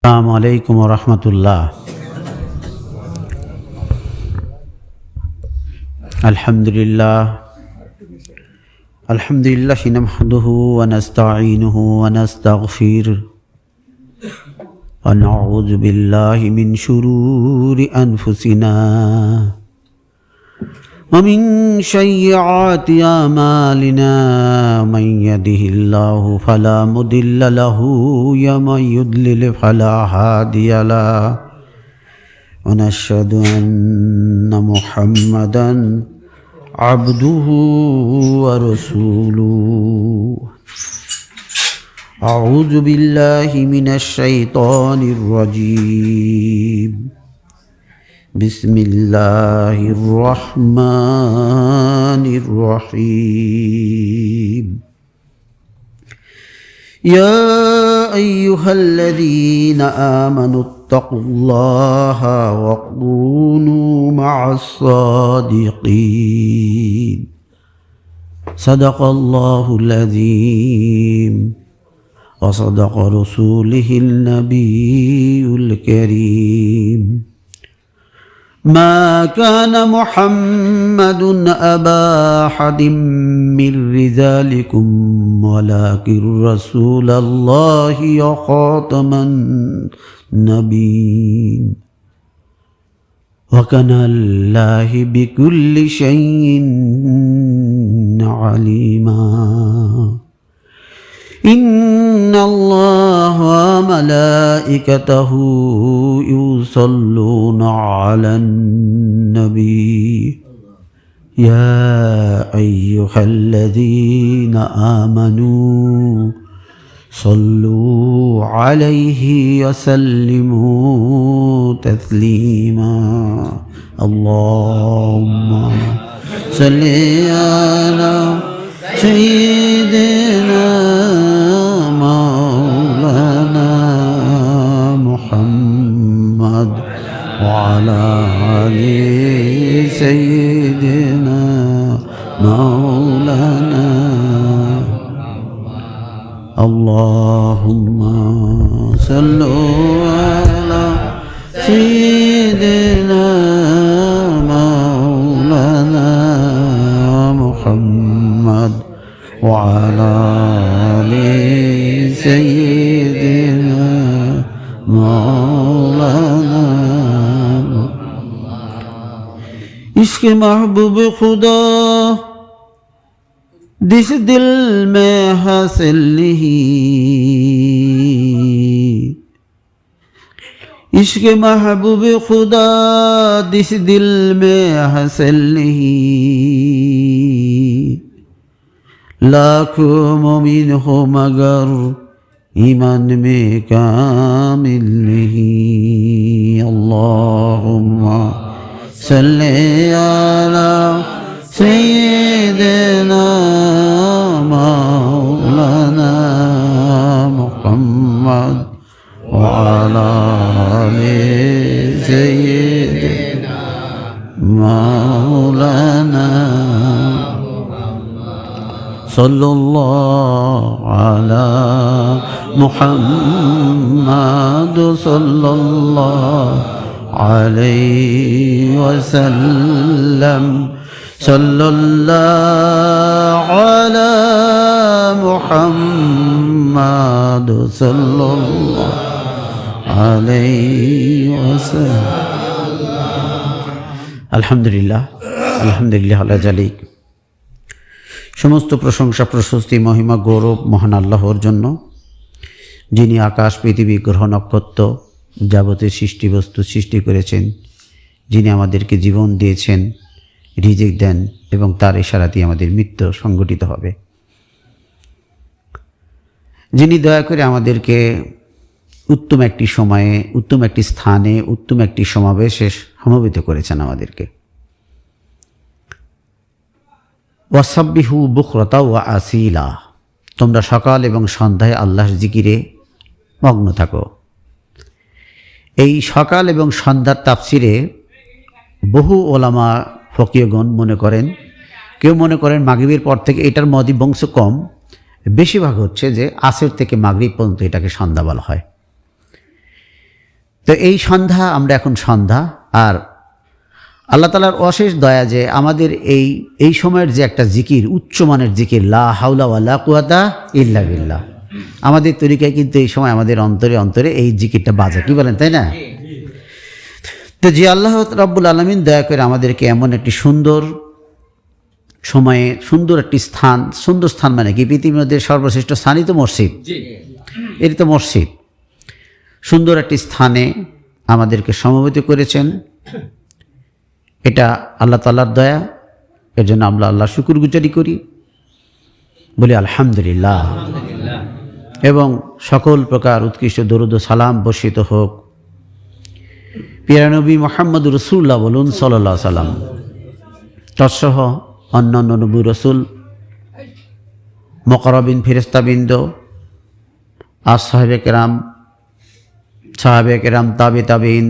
আসসালামু আলাইকুম ওয়া রাহমাতুল্লাহ। আলহামদুলিল্লাহ নাহমাদুহু ওয়া নাস্তাঈনুহু ওয়া নাস্তাগফিরুহু ওয়া নাউযু বিল্লাহি মিন শুরুরি আনফুসিনা ওয়া মিন সাইয়্যাতি আমালিনা মান ইয়াহদিহিল্লাহু ফালা মুদিল্লা লাহু ওয়া মান ইউদ্লিল ফালা হাদিয়া লাহু ওয়া নাশহাদু আন্না মুহাম্মাদান আবদুহু ওয়া রাসূলুহু। আউযু বিল্লাহি মিনাশ শাইতানির রাজীম। বিসমিল্লাহির রহমানির রহিম। ইয়া আইয়ুহাল্লাযীনা আমানুত্তাকুল্লাহা ওয়া কুনু মা'আস সাদিকিন। সাদাকাল্লাহুল আযীম ওয়া সাদাকা রাসূলুহুন নাবিয়্যুল কারীম। ما كان محمد أبا أحد من رجالكم ولكن رسول الله وخاتم النبيين وكان الله بكل شيء عليما. إن الله وملائكته يصلون على النبي يا أيها الذين آمنوا صلوا عليه وسلموا تسليما. اللهم صل على سيدنا مولانا محمد وعلى آل سيدنا مولانا. اللهم صل على سيدنا مولانا محمد وعلى آل سيدنا مولانا. इश्क महबूब खुदा जिस दिल में हासिल नहीं, इश्क महबूब खुदा जिस दिल में हासिल नहीं, लाखों मोमिन हो मगर ईमान में कामिल नहीं. अल्लाहुम्मा सल्ली अला सय्यिदिना मौलाना मुहम्मद व अला आलि सय्यिदिना मौलाना. सल्लल्लाहु अला मुहम्मद सल्लल्लाहु अलैहि वसल्लम. सल्लल्लाहु अला मुहम्मद सल्लल्लाहु अलैहि वसल्लम. আলহামদুলিল্লাহ আলহামদুলিল্লাহ আলা জালিক। সমস্ত প্রশংসা প্রশস্তি মহিমা গৌরব মহান আল্লাহর জন্য, যিনি আকাশ পৃথিবী গ্রহ নক্ষত্র যাবতীয় সৃষ্টিবস্তু সৃষ্টি করেছেন, যিনি আমাদেরকে জীবন দিয়েছেন, রিজিক দেন এবং তার ইশারাতেই আমাদের মৃত্যু সংঘটিত হবে, যিনি দয়া করে আমাদেরকে উত্তম একটি সময়ে উত্তম একটি স্থানে উত্তম একটি সমাবেশে সমবেত করেছেন আমাদেরকে। ওয়াসাব্বিহু বুকরাতা ওয়া আসিলা, তোমরা সকাল এবং সন্ধ্যায় আল্লাহর জিকিরে মগ্ন থাকো। এই সকাল এবং সন্ধ্যার তাফসিরে বহু ওলামা ফকিহগণ মনে করেন, কেউ মনে করেন মাগরিবের পর থেকে, এটার মধ্যে বংশ কম, বেশিরভাগ হচ্ছে যে আসর থেকে মাগরিব পর্যন্ত এটাকে সন্ধ্যা বলা হয়। তো এই সন্ধ্যা, আমরা এখন সন্ধ্যা, আর আল্লাহ তাআলার অশেষ দয়া যে আমাদের এই সময়ের যে একটা জিকির, উচ্চমানের জিকির, লা হাওলা ওয়ালা কুওয়াতা ইল্লা বিল্লাহ, আমাদের তরিকায় কিন্তু এই সময় আমাদের অন্তরে অন্তরে এই জিকিরটা বাজে, কি বলেন, তাই না? তো যে আল্লাহ রাব্বুল আলামিন দয়া করে আমাদেরকে এমন একটি সুন্দর সময়ে, সুন্দর একটি স্থান, সুন্দর স্থান মানে কি, পৃথিবীর মধ্যে সর্বশ্রেষ্ঠ স্থানই তো মসজিদ, এটি তো মসজিদ, সুন্দর একটি স্থানে আমাদেরকে সমবেত করেছেন, এটা আল্লাহ তাআলার দয়া। এর জন্য আমরা আল্লাহ শুকরগুজারি করি, বলি আলহামদুলিল্লাহ। এবং সকল প্রকার উৎকৃষ্ট দরুদ ও সালাম বর্ষিত হোক প্রিয় নবী মুহাম্মদ রাসূলুল্লাহ বলুন সাল্লাল্লাহু আলাইহি সাল্লাম, তৎসহ অন্যান্য নবী রাসূল, মুকররবিন ফেরেশতাবৃন্দ, আর সাহাবে কেরাম, তাবিঈন,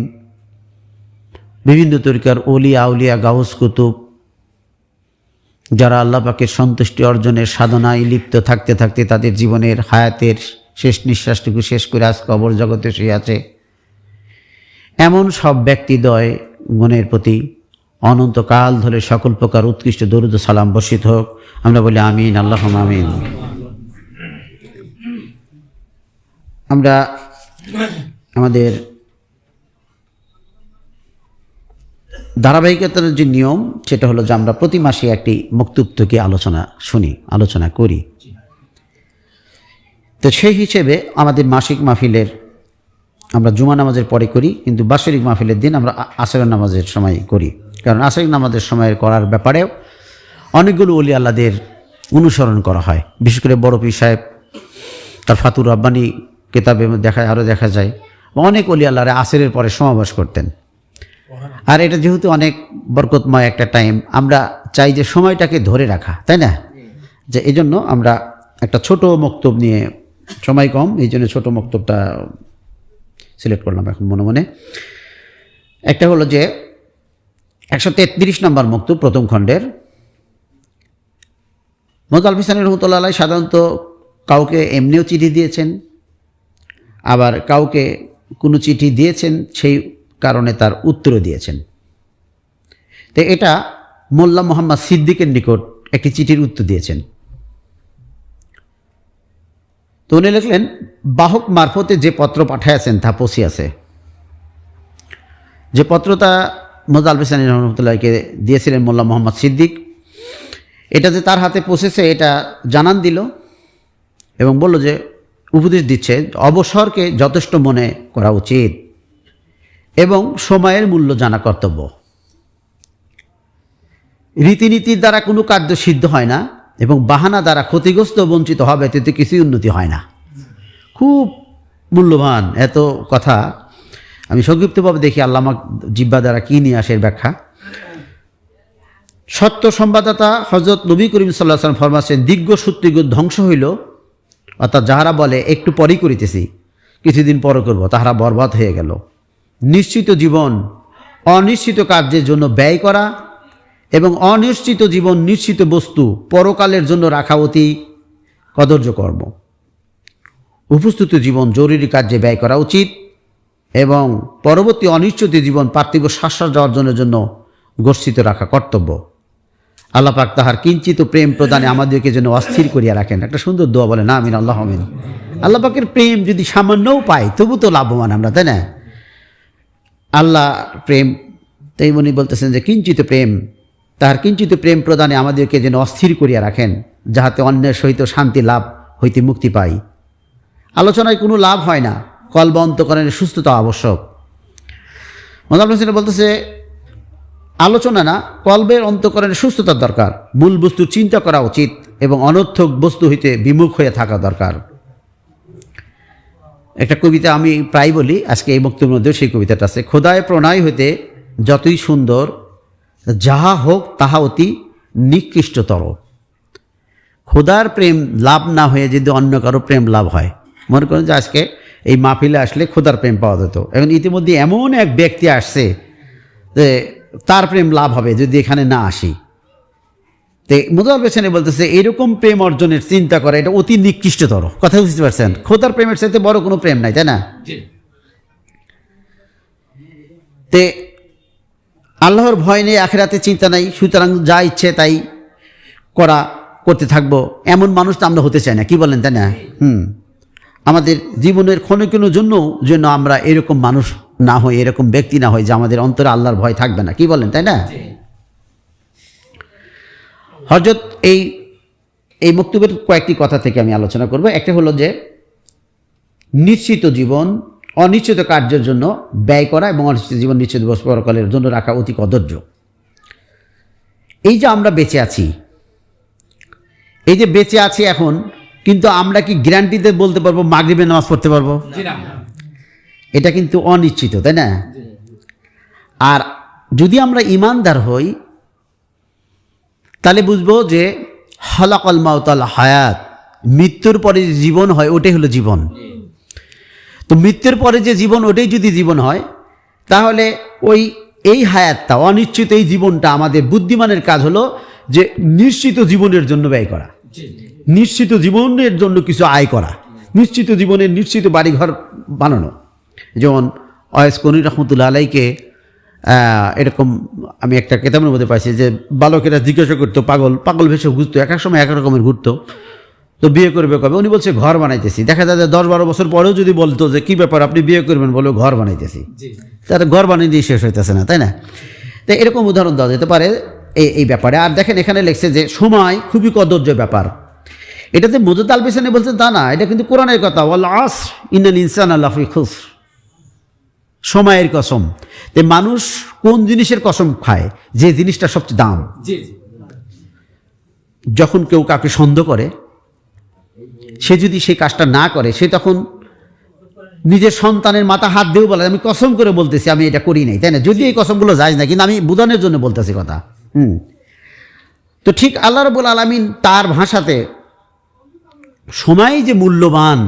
বিভিন্ন তরিকার ওলিয়া আউলিয়া, গাউস কুতুব, যারা আল্লাহ পাকের সন্তুষ্টি অর্জনের সাধনায় লিপ্ত থাকতে থাকতে তাদের জীবনের হায়াতের শেষ নিঃশ্বাসটুকু শেষ করে আজ কবর জগতে শুয়ে আছে, এমন সব ব্যক্তিদ্বয় গণের প্রতি অনন্তকাল ধরে সকল প্রকার উৎকৃষ্ট দরুদ ও সালাম বর্ষিত হোক। আমরা বলি আমিন, আল্লাহুম্মা আমিন। আমরা আমাদের ধারাবাহিকতার যে নিয়ম, সেটা হলো যে আমরা প্রতি মাসে একটি মক্তুব থেকে আলোচনা করি। তো সেই হিসেবে আমাদের মাসিক মাহফিলের আমরা জুমা নামাজের পরে করি, কিন্তু বাৎসরিক মাহফিলের দিন আমরা আসরের নামাজের সময় করি, কারণ আসরিক নামাজের সময় করার ব্যাপারেও অনেকগুলো ওলি আল্লাহদের অনুসরণ করা হয়। বিশেষ করে বড় পীর সাহেব তার ফাতুর রাব্বানি কিতাবে দেখা যায় অনেক ওলি আল্লাহরা আসরের পরে সমাবেশ করতেন। আর এটা যেহেতু অনেক বরকতময় একটা টাইম, আমরা চাই যে সময়টাকে ধরে রাখা, তাই না? যে এই জন্য আমরা একটা ছোট মক্তব নিয়ে, সময় কম, এই জন্য ছোটো মক্তবটা সিলেক্ট করলাম এখন মনে মনে। একটা হলো যে 133 নম্বর মক্তব, প্রথম খণ্ডের। মুহাম্মদ আল ফিসানী রহমতুল্লাহ আলাইহি সাধারণত কাউকে এমনিও চিঠি দিয়েছেন, আবার কাউকে কোনো চিঠি দিয়েছেন সেই কারণে তার উত্তর দিয়েছেন। তো এটা মোল্লা মোহাম্মদ সিদ্দিকের নিকট একটি চিঠির উত্তর দিয়েছেন। তো উনি লিখলেন, বাহক মারফতে যে পত্র পাঠাইয়াছেন তা পৌঁছিয়াছে। যে পত্রটা মুহাম্মদ আল ফিসানী রহমতুল্লাহকে দিয়েছিলেন মোল্লা মোহাম্মদ সিদ্দিক, এটা যে তার হাতে পৌঁছেছে এটা জানান দিল এবং বলল যে উপদেশ দিচ্ছে অবসরকে যথেষ্ট মনে করা উচিত এবং সময়ের মূল্য জানা কর্তব্য। রীতিনীতির দ্বারা কোনো কার্য সিদ্ধ হয় না এবং বাহানা দ্বারা ক্ষতিগ্রস্ত বঞ্চিত হবে, এতে কিছুই উন্নতি হয় না। খুব মূল্যবান এত কথা। আমি সংক্ষিপ্তভাবে দেখি আল্লামা জিব্বা দ্বারা কী নিয়ে আসে ব্যাখ্যা। সত্য সংবাদদাতা হযরত নবী করিম সাল্লাল্লাহু আলাইহি ওয়াসাল্লাম ফরমাচ্ছেন, দীর্ঘ সূত্রগুলো ধ্বংস হইল, অর্থাৎ যাহারা বলে একটু পরই করিতেছি, কিছুদিন পর করব, তাহারা বরবাদ হয়ে গেল। নিশ্চিত জীবন অনিশ্চিত কার্যের জন্য ব্যয় করা এবং অনিশ্চিত জীবন নিশ্চিত বস্তু পরকালের জন্য রাখা অতি কদর্য কর্ম। উপস্থিত জীবন জরুরি কার্যে ব্যয় করা উচিত এবং পরবর্তী অনিশ্চিত জীবন পার্থিব শাশ্বত অর্জনের জন্য গচ্ছিত রাখা কর্তব্য। আল্লাহ পাক তাহার কিঞ্চিত প্রেম প্রদানে আমাদেরকে যেন অস্থির করিয়া রাখেন। একটা সুন্দর দোয়া বলে না, আমিন, আল্লাহ আমিন। আল্লাহ পাকের প্রেম যদি সামান্যও পাই তবু তো লাভবান আমরা, তাই না? আল্লাহ প্রেম, তাই উনি বলতেছেন যে কিঞ্চিত প্রেম, তাহার কিঞ্চিত প্রেম প্রদানে আমাদেরকে যেন অস্থির করিয়া রাখেন, যাহাতে অন্যের সহিত শান্তি লাভ হইতে মুক্তি পাই। আলোচনায় কোনো লাভ হয় না, কলব অন্তঃকরণের সুস্থতা আবশ্যক। মোহাম্মদ হোসেন বলতেছে আলোচনা না, কলবের অন্তঃকরণের সুস্থতার দরকার। মূল বস্তু চিন্তা করা উচিত এবং অনর্থক বস্তু হইতে বিমুখ হয়ে থাকা দরকার। একটা কবিতা আমি প্রায় বলি, আজকে এই বক্তব্যের মধ্যেও সেই কবিতাটা আছে। খোদায় প্রণয় হইতে যতই সুন্দর, যাহা হোক তাহা অতি নিকৃষ্টতর। খোদার প্রেম লাভ না হয়ে যদি অন্য কারো প্রেম লাভ হয়, মনে করেন যে আজকে এই মাহফিলে আসলে খোদার প্রেম পাওয়া যেত, এবং ইতিমধ্যে এমন এক ব্যক্তি আসছে যে তার প্রেম লাভ হবে যদি এখানে না আসি। তো মুদার পেছনে বলতেছে এরকম প্রেম অর্জনের চিন্তা করা এটা অতি নিকৃষ্টতর। কথা বুঝতে পারছেন? খোদার প্রেমের সাথে বড় কোনো প্রেম নাই, তাই না? তে আল্লাহর ভয় নেই, আখিরাতে চিন্তা নাই, সুতরাং যা ইচ্ছে তাই করতে থাকবো, এমন মানুষ তো আমরা হতে চাই না, কি বলেন, তাই না? আমাদের জীবনের কোনো জন্য আমরা এরকম মানুষ না হই, এরকম ব্যক্তি না হই যে আমাদের অন্তরে আল্লাহর ভয় থাকবে না, কি বলেন, তাই না? হযরত এই বক্তব্যের কয়েকটি কথা থেকে আমি আলোচনা করব। একটা হলো যে নিশ্চিত জীবন অনিশ্চিত কার্যের জন্য ব্যয় করা এবং অনিশ্চিত জীবন নিশ্চিত পরকালের জন্য রাখা অতি কদর্য। এই যে আমরা বেঁচে আছি, এই যে বেঁচে আছি এখন, কিন্তু আমরা কি গ্যারান্টিতে বলতে পারবো মাগরিবের নামাজ পড়তে পারবো? এটা কিন্তু অনিশ্চিত, তাই না? আর যদি আমরা ঈমানদার হই তাহলে বুঝবো যে খালাকাল মাউতাল হায়াত, মৃত্যুর পরে যে জীবন হয় ওটাই হলো জীবন। তো মৃত্যুর পরে যে জীবন ওটাই যদি জীবন হয়, তাহলে এই হায়াতটা, অনিশ্চিত এই জীবনটা, আমাদের বুদ্ধিমানের কাজ হলো যে নিশ্চিত জীবনের জন্য ব্যয় করা, নিশ্চিত জীবনের জন্য কিছু আয় করা, নিশ্চিত জীবনের নিশ্চিত বাড়িঘর বানানো। যেমন ওয়াইস কনি রহমতুল্লাহ আলাইকে এরকম আমি একটা কেতাবের মধ্যে পাইছি যে বালকেরা জিজ্ঞাসা করতো, পাগল ভেসে ঘুরতো, এক এক সময় এক রকমের ঘুরতো, তো বিয়ে করবে কবে? উনি বলছে ঘর বানাইতেছি। দেখা যায় যে 10-12 বছর পরেও যদি বলতো যে কী ব্যাপার আপনি বিয়ে করবেন, বলে ঘর বানাইতেছি, তার ঘর বানিয়ে দিয়ে শেষ হইতেছে না, তাই না? তো এরকম উদাহরণ দেওয়া যেতে পারে এই ব্যাপারে। আর দেখেন এখানে লেখছে যে সময় খুবই কদর্য ব্যাপার। এটাতে মুজাদ্দিদ আল বিসানি বলছেন তা না, এটা কিন্তু কোরআনের কথা, ওয়াল আসর ইন্নাল ইনসানা লাফি খুসর, সময়ের কসম। তে মানুষ কোন জিনিসের কসম খায়? যে জিনিসটা সবচেয়ে দাম। যখন কেউ কাউকে সন্দেহ করে, সে যদি সেই কাজটা না করে, সে তখন নিজের সন্তানের মাথা হাত দিয়েও বলে আমি কসম করে বলতেছি আমি এটা করি নাই, তাই না? যদি এই কসমগুলো যায় না, কিন্তু আমি বোঝানোর জন্য বলতেছি কথা। তো ঠিক আল্লাহ রাব্বুল আলামিন তার ভাষাতে সময় যে মূল্যবান,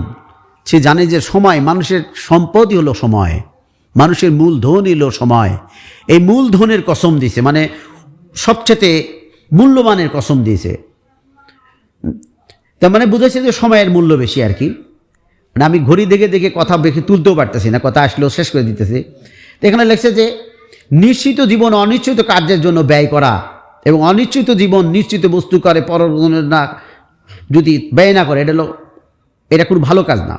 সে জানে যে সময়, মানুষের সম্পদই হলো সময়, মানুষের মূলধন হলো সময়। এই মূলধনের কসম দিয়েছে, মানে সবচেয়ে মূল্যবানের কসম দিয়েছে। তার মানে বুঝেছে যে সময়ের মূল্য বেশি আর কি। মানে আমি ঘড়ি দেখে দেখে কথা বেশি তুলতেও পারতেছি না, কথা আসলেও শেষ করে দিতেছি। তো এখানে লেখছে যে নিশ্চিত জীবন অনিশ্চিত কার্যের জন্য ব্যয় করা, এবং অনিশ্চিত জীবন নিশ্চিত বস্তু করে পরজনের না যদি ব্যয় না করে, এটা কোনো ভালো কাজ না।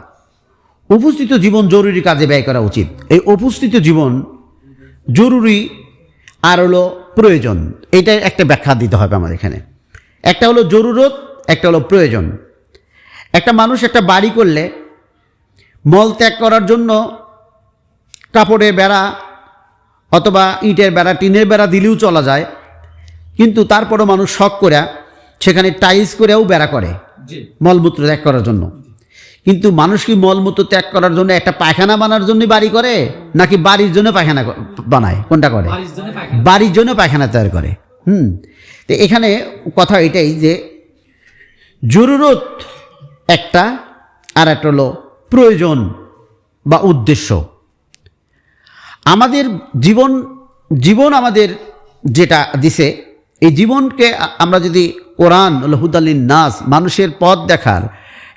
উপস্থিত জীবন জরুরি কাজে ব্যয় করা উচিত। এই উপস্থিত জীবন জরুরি আর হলো প্রয়োজন, এইটার একটা ব্যাখ্যা দিতে হবে আমার এখানে। একটা হলো জরুরত, একটা হলো প্রয়োজন। একটা মানুষ একটা বাড়ি করলে মল ত্যাগ করার জন্য কাপড়ের বেড়া অথবা ইটের বেড়া, টিনের বেড়া দিলেও চলা যায়, কিন্তু তারপরও মানুষ শখ করে সেখানে টাইলস করেও বেড়া করে মলমূত্র ত্যাগ করার জন্য। কিন্তু মানুষ কি মলমূত্র ত্যাগ করার জন্য একটা পায়খানা বানার জন্য বাড়ি করে, নাকি বাড়ির জন্য পায়খানা বানায়? কোনটা করে? বাড়ির জন্য পায়খানা তৈরি করে। তো এখানে কথা এটাই যে জরুরত একটা, আর একটা হলো প্রয়োজন বা উদ্দেশ্য। আমাদের জীবন আমাদের যেটা দিছে, এই জীবনকে আমরা যদি কোরআন হলো হুদালিন নাস, মানুষের পথ দেখার,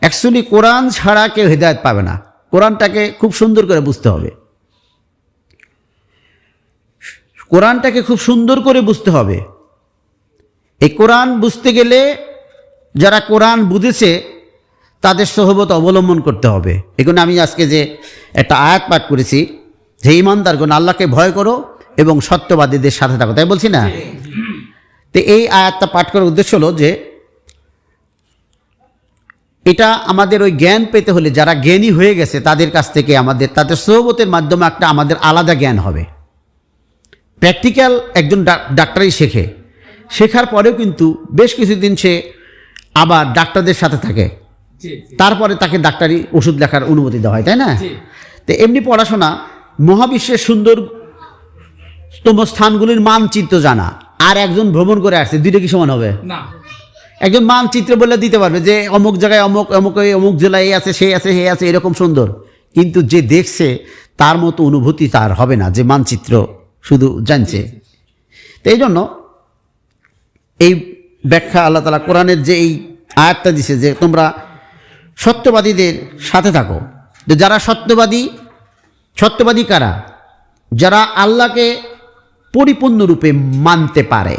অ্যাকচুয়ালি কোরআন ছাড়া কেউ হেদায়েত পাবে না। কোরআনটাকে খুব সুন্দর করে বুঝতে হবে, কোরআনটাকে খুব সুন্দর করে বুঝতে হবে। এই কোরআন বুঝতে গেলে যারা কোরআন বুঝেছে তাদের সোহবত অবলম্বন করতে হবে। এখন আমি আজকে যে একটা আয়াত পাঠ করেছি যে ঈমানদারগণ আল্লাহকে ভয় করো এবং সত্যবাদীদের সাথে থাকো, তাই বলছি না? তো এই আয়াতটা পাঠ করার উদ্দেশ্য হলো যে এটা আমাদের ওই জ্ঞান পেতে হলে যারা জ্ঞানী হয়ে গেছে তাদের কাছ থেকে তাদের সোহবতের মাধ্যমে একটা আমাদের আলাদা জ্ঞান হবে। প্র্যাকটিক্যাল একজন ডাক্তারই শেখার পরেও কিন্তু বেশ কিছুদিন সে আবার ডাক্তারদের সাথে থাকে, তারপরে তাকে ডাক্তারি ওষুধ লেখার অনুমতি দেওয়া হয়, তাই না? তো এমনি পড়াশোনা, মহাবিশ্বের সুন্দরতম স্থানগুলির মানচিত্র জানা আর একজন ভ্রমণ করে আসছে, দুইটা কি সমান হবে? না। একজন মানচিত্র বলে দিতে পারবে যে অমুক জায়গায় অমুক জেলায় এই আছে, সেই আছে, হে আছে, এরকম সুন্দর, কিন্তু যে দেখছে তার মতো অনুভূতি তার হবে না যে মানচিত্র শুধু জানছে। তো এই জন্য এই ব্যাখ্যা আল্লাহ তাআলা কোরআনের যে এই আয়াতটা দিছে যে তোমরা সত্যবাদীদের সাথে থাকো। যারা সত্যবাদী কারা? যারা আল্লাহকে পরিপূর্ণরূপে মানতে পারে,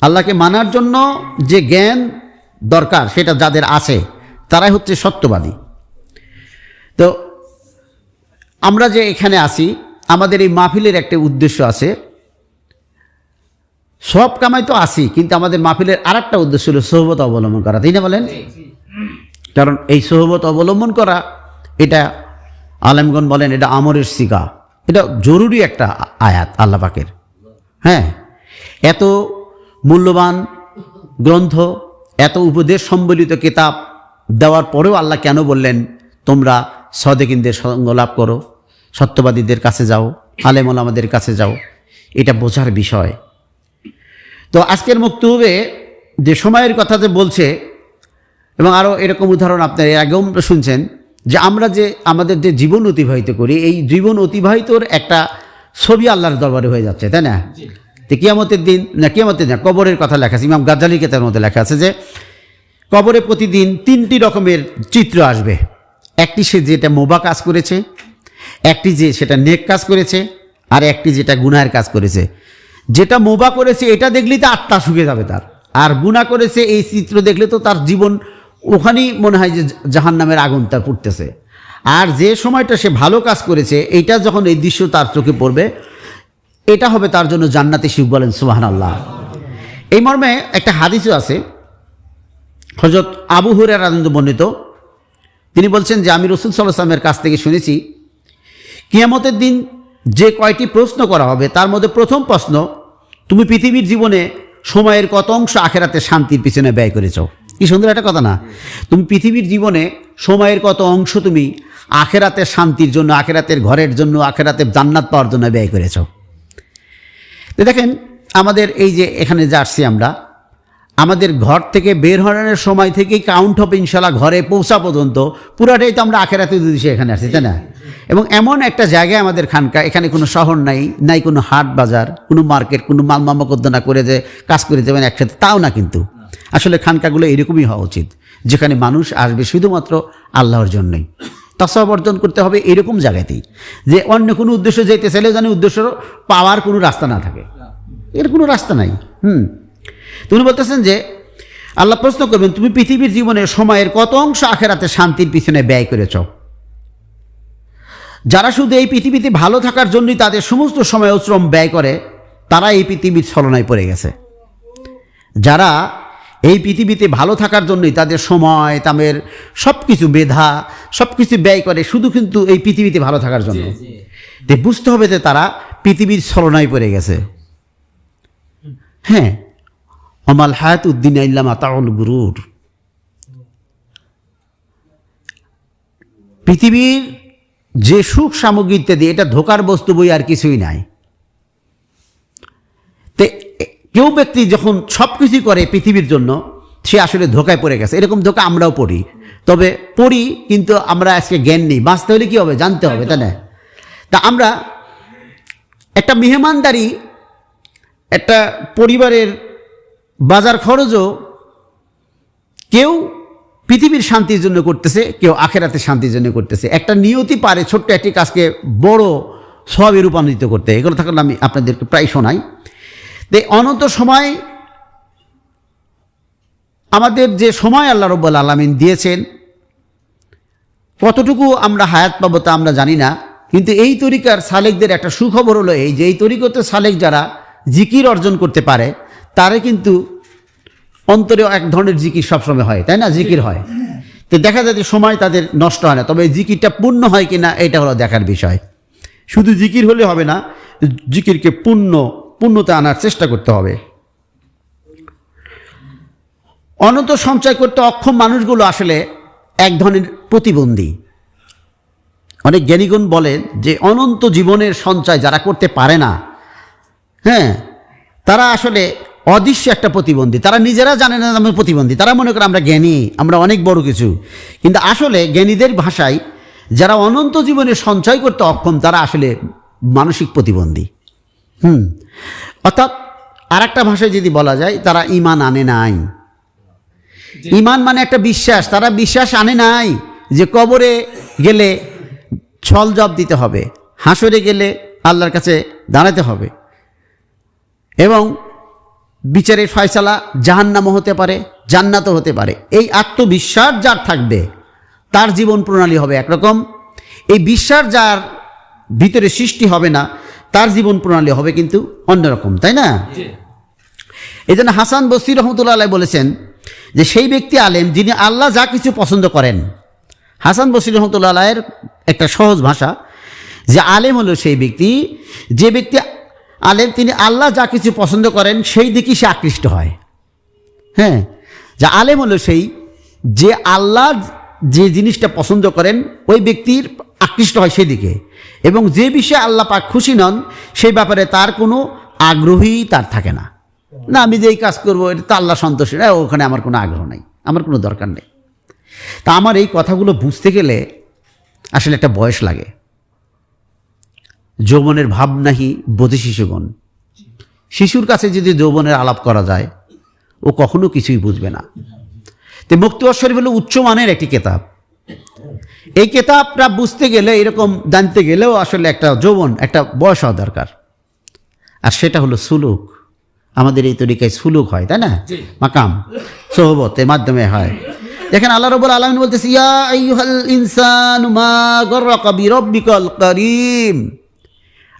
আল্লাহকে মানার জন্য যে জ্ঞান দরকার সেটা যাদের আছে তারাই হচ্ছে সত্যবাদী। তো আমরা যে এখানে আসি, আমাদের এই মাহফিলের একটা উদ্দেশ্য আছে। সব কামাই তো আসি, কিন্তু আমাদের মাহফিলের আর একটা উদ্দেশ্য হলো সোহবত অবলম্বন করা, তাই না বলেন? কারণ এই সোহবত অবলম্বন করা, এটা আলেমগণ বলেন এটা আমরের সিগা, এটা জরুরি একটা আয়াত আল্লাহ পাকের। হ্যাঁ, এত মূল্যবান গ্রন্থ, এত উপদেশ সম্বলিত কিতাব দেওয়ার পরেও আল্লাহ কেন বললেন তোমরা সদেকিনদের সঙ্গ লাভ করো, সত্যবাদীদের কাছে যাও, আলেম ওলামাদের কাছে যাও? এটা বোঝার বিষয়। তো আজকের বক্তব্যে যে সময়ের কথা যে বলছে, এবং আরও এরকম উদাহরণ আপনারা এর আগেও শুনছেন, যে আমরা যে আমাদের যে জীবন অতিবাহিত করি, এই জীবন অতিবাহিতর একটা ছবি আল্লাহর দরবারে হয়ে যাচ্ছে, তাই না? তো কিয়ামতের দিন, না কিয়ামতের দিন, কবরের কথা লেখা আছে, ইমাম গাজ্জালী কেতাবের মধ্যে লেখা আছে যে কবরে প্রতিদিন 3টি রকমের চিত্র আসবে। একটি সে যেটা মোবা কাজ করেছে, একটি যে সেটা নেক কাজ করেছে, আর একটি যেটা গুনাহের কাজ করেছে। যেটা মোবা করেছে এটা দেখলেই তো আত্মা শুকিয়ে যাবে তার, আর গুনাহ করেছে এই চিত্র দেখলে তো তার জীবন ওখানেই মনে হয় যে জাহান্নামের আগুন তার পুড়তেছে। আর যে সময়টা সে ভালো কাজ করেছে, এইটা যখন এই দৃশ্য তার চোখে পড়বে, এটা হবে তার জন্য জান্নাতি সুখ। বলেন সুবহানাল্লাহ। এই মর্মে একটা হাদিসও আছে, হযরত আবু হুরায়রা রাদিয়াল্লাহু বর্ণিত। তিনি বলছেন যে আমি রাসূল সাল্লাল্লাহু আলাইহি ওয়াসাল্লামের কাছ থেকে শুনেছি, কিয়ামতের দিন যে কয়টি প্রশ্ন করা হবে তার মধ্যে প্রথম প্রশ্ন, তুমি পৃথিবীর জীবনে সময়ের কত অংশ আখেরাতে শান্তির পিছনে ব্যয় করেছো? কি সুন্দর একটা কথা না? তুমি পৃথিবীর জীবনে সময়ের কত অংশ তুমি আখেরাতের শান্তির জন্য, আখেরাতের ঘরের জন্য, আখেরাতের জান্নাত পাওয়ার জন্য ব্যয় করেছো। তো দেখেন, আমাদের এই যে এখানে যে আসছি আমরা, আমাদের ঘর থেকে বের হওয়ার সময় থেকেই কাউন্ট হবে ইনশাল্লাহ ঘরে পৌঁছা পর্যন্ত পুরাটাই তো আমরা আখেরাতের উদ্দেশ্যে এখানে আসছি, তাই না? এবং এমন একটা জায়গায় আমাদের খানকা, এখানে কোনো শহর নাই, নাই কোনো হাট বাজার, কোনো মার্কেট, কোনো মাল মামকদ্দনা করে যে কাজ করে দেবেন একসাথে, তাও না। কিন্তু আসলে খানকাগুলো এরকমই হওয়া উচিত, যেখানে মানুষ আসবে শুধুমাত্র আল্লাহর জন্যই। তাসাওয়াব অর্জন করতে হবে এরকম জায়গাতেই, যে অন্য কোনো উদ্দেশ্য যেতে চাইলে যেন উদ্দেশ্য পাওয়ার কোনো রাস্তা না থাকে, এর কোনো রাস্তা নাই। তুমি বলতেছেন যে আল্লাহ প্রশ্ন করবেন, তুমি পৃথিবীর জীবনে সময়ের কত অংশ আখেরাতে শান্তির পিছনে ব্যয় করেছ? যারা শুধু এই পৃথিবীতে ভালো থাকার জন্যই তাদের সমস্ত সময় ও শ্রম ব্যয় করে, তারা এই পৃথিবীর ছলনায় পড়ে গেছে। যারা এই পৃথিবীতে ভালো থাকার জন্যই তাদের সময়, তাদের সব কিছু মেধা, সব কিছু ব্যয় করে শুধু কিন্তু এই পৃথিবীতে ভালো থাকার জন্য, বুঝতে হবে যে তারা পৃথিবীর ছলনায় পড়ে গেছে। হ্যাঁ, আমাল হায়াতুদ্দিন ইল্লা মাতাউল গুরুর। পৃথিবীর যে সুখ সামগ্রী ইত্যাদি, এটা ধোকার বস্তু বই আর কিছুই নাই। তে কেউ ব্যক্তি যখন সব কিছুই করে পৃথিবীর জন্য, সে আসলে ধোকায় পড়ে গেছে। এরকম ধোকা আমরাও পড়ি, তবে পড়ি কিন্তু আমরা আজকে জ্ঞান নেই। বাঁচতে হলে কী হবে জানতে হবে, তাই না? তা আমরা একটা মেহমানদারি, একটা পরিবারের বাজার খরচও কেউ পৃথিবীর শান্তির জন্য করতেছে, কেউ আখেরাতের শান্তির জন্য করতেছে। একটা নিয়তি পারে ছোট্ট একটি কাজকে বড় সবে রূপান্তরিত করতে। এগুলো থাকলে আমি আপনাদেরকে প্রায় শোনাই। তো অনন্ত সময়, আমাদের যে সময় আল্লাহ রাব্বুল আলামিন দিয়েছেন, কতটুকু আমরা হায়াত পাবো তা আমরা জানি না। কিন্তু এই তরিকার সালেকদের একটা সুখবর হলো এই, যে এই তরিকতে সালেক যারা জিকির অর্জন করতে পারে, তারা কিন্তু অন্তরে এক ধরনের জিকির সবসময় হয়, তাই না? জিকির হয়, তো দেখা যায় যে সময় তাদের নষ্ট হয় না। তবে জিকিরটা পূর্ণ হয় কিনা এটা হলো দেখার বিষয়। শুধু জিকির হলে হবে না, জিকিরকে পূর্ণতা আনার চেষ্টা করতে হবে। অনন্ত সঞ্চয় করতে অক্ষম মানুষগুলো আসলে এক ধরনের প্রতিবন্ধী। অনেক জ্ঞানীগণ বলেন যে অনন্ত জীবনের সঞ্চয় যারা করতে পারে না, হ্যাঁ, তারা আসলে অদৃশ্য একটা প্রতিবন্ধী। তারা নিজেরা জানে না আমরা প্রতিবন্ধী, তারা মনে করে আমরা জ্ঞানী, আমরা অনেক বড় কিছু। কিন্তু আসলে জ্ঞানীদের ভাষায় যারা অনন্ত জীবনের সঞ্চয় করতে অক্ষম, তারা আসলে মানসিক প্রতিবন্ধী। অর্থাৎ আর একটা ভাষায় যদি বলা যায়, তারা ঈমান আনে নাই। ঈমান মানে একটা বিশ্বাস, তারা বিশ্বাস আনে নাই যে কবরে গেলে ছল জব দিতে হবে, হাসরে গেলে আল্লাহর কাছে দাঁড়াতে হবে এবং বিচারের ফয়সালা জাহান্নামও হতে পারে, জান্নাতও হতে পারে। এই আত্মবিশ্বাস যার থাকবে তার জীবন প্রণালী হবে একরকম, এই বিশ্বাস যার ভিতরে সৃষ্টি হবে না তার জীবন প্রণালী হবে কিন্তু অন্যরকম, তাই না? এই জন্য হাসান বসরি রহমতুল্লাহ আলাইহি বলেছেন যে সেই ব্যক্তি আলেম যিনি আল্লাহ যা কিছু পছন্দ করেন। হাসান বসরি রহমতুল্লাহ আলাইহির একটা সহজ ভাষা যে আলেম হলো সেই ব্যক্তি, যে ব্যক্তি আলেম তিনি আল্লাহ যা কিছু পছন্দ করেন সেই দিকেই সে আকৃষ্ট হয়। হ্যাঁ, যা আলেম হলো সেই যে আল্লাহ যে জিনিসটা পছন্দ করেন ওই ব্যক্তির আকৃষ্ট হয় সেদিকে, এবং যে বিষয়ে আল্লাহ পাক খুশি নন সেই ব্যাপারে তার কোনো আগ্রহী তার থাকে না। না, আমি যে এই কাজ করবো এটা তো আল্লাহ সন্তুষ্টি না, ওখানে আমার কোনো আগ্রহ নাই, আমার কোনো দরকার নেই। তা আমার এই কথাগুলো বুঝতে গেলে আসলে একটা বয়স লাগে। যৌবনের ভাব নাহি বোধে শিশুগণ। শিশুর কাছে যদি যৌবনের আলাপ করা যায় ও কখনো কিছুই বুঝবে না। তো মুক্তোয়াজ শরীফ হলো উচ্চমানের একটি কেতাব। এই কেতাবটা বুঝতে গেলে, এরকম জানতে গেলেও আসলে একটা যৌবন, একটা বয়স হওয়া দরকার। আর সেটা হলো সুলুক। আমাদের এই তরিকায় সুলুক হয়, তাই না? মাকাম সোহবতের মাধ্যমে হয়। দেখেন আল্লাহ রাব্বুল আলামিন বলতেছে, ইয়া আইয়ুহাল ইনসানু মা গাররাকা বিরাব্বিকাল কারীম।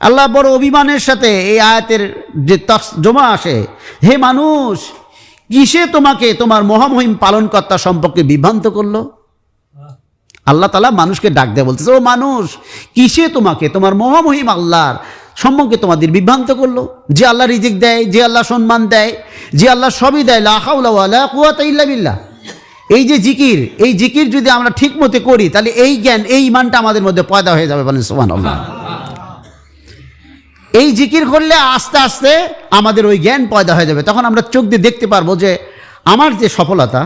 আল্লাহ বড় অভিমানের সাথে এই আয়াতের যে তর্জমা আসে, হে মানুষ, কিসে তোমাকে তোমার মহামহিম পালনকর্তা সম্পর্কে বিভ্রান্ত করলো? আল্লাহ তাআলা মানুষকে ডাক দেয়, বলতেছে, ও মানুষ, কিসে তোমাকে তোমার মহামহিম আল্লাহর সম্পর্কে তোমাদের বিভ্রান্ত করলো? যে আল্লাহ রিজিক দেয়, যে আল্লাহ সম্মান দেয়, যে আল্লাহ সবই দেয়, লা হাওলা ওয়ালা কুওয়াতা ইল্লা বিল্লাহ। এই যে জিকির, এই জিকির যদি আমরা ঠিক মতো করি তাহলে এই জ্ঞান, এই ইমানটা আমাদের মধ্যে পয়দা হয়ে যাবে। বলেন সুবহানাল্লাহ। এই জিকির করলে আস্তে আস্তে আমাদের ওই জ্ঞান পয়দা হয়ে যাবে। তখন আমরা চোখ দিয়ে দেখতে পারবো যে আমার যে সফলতা,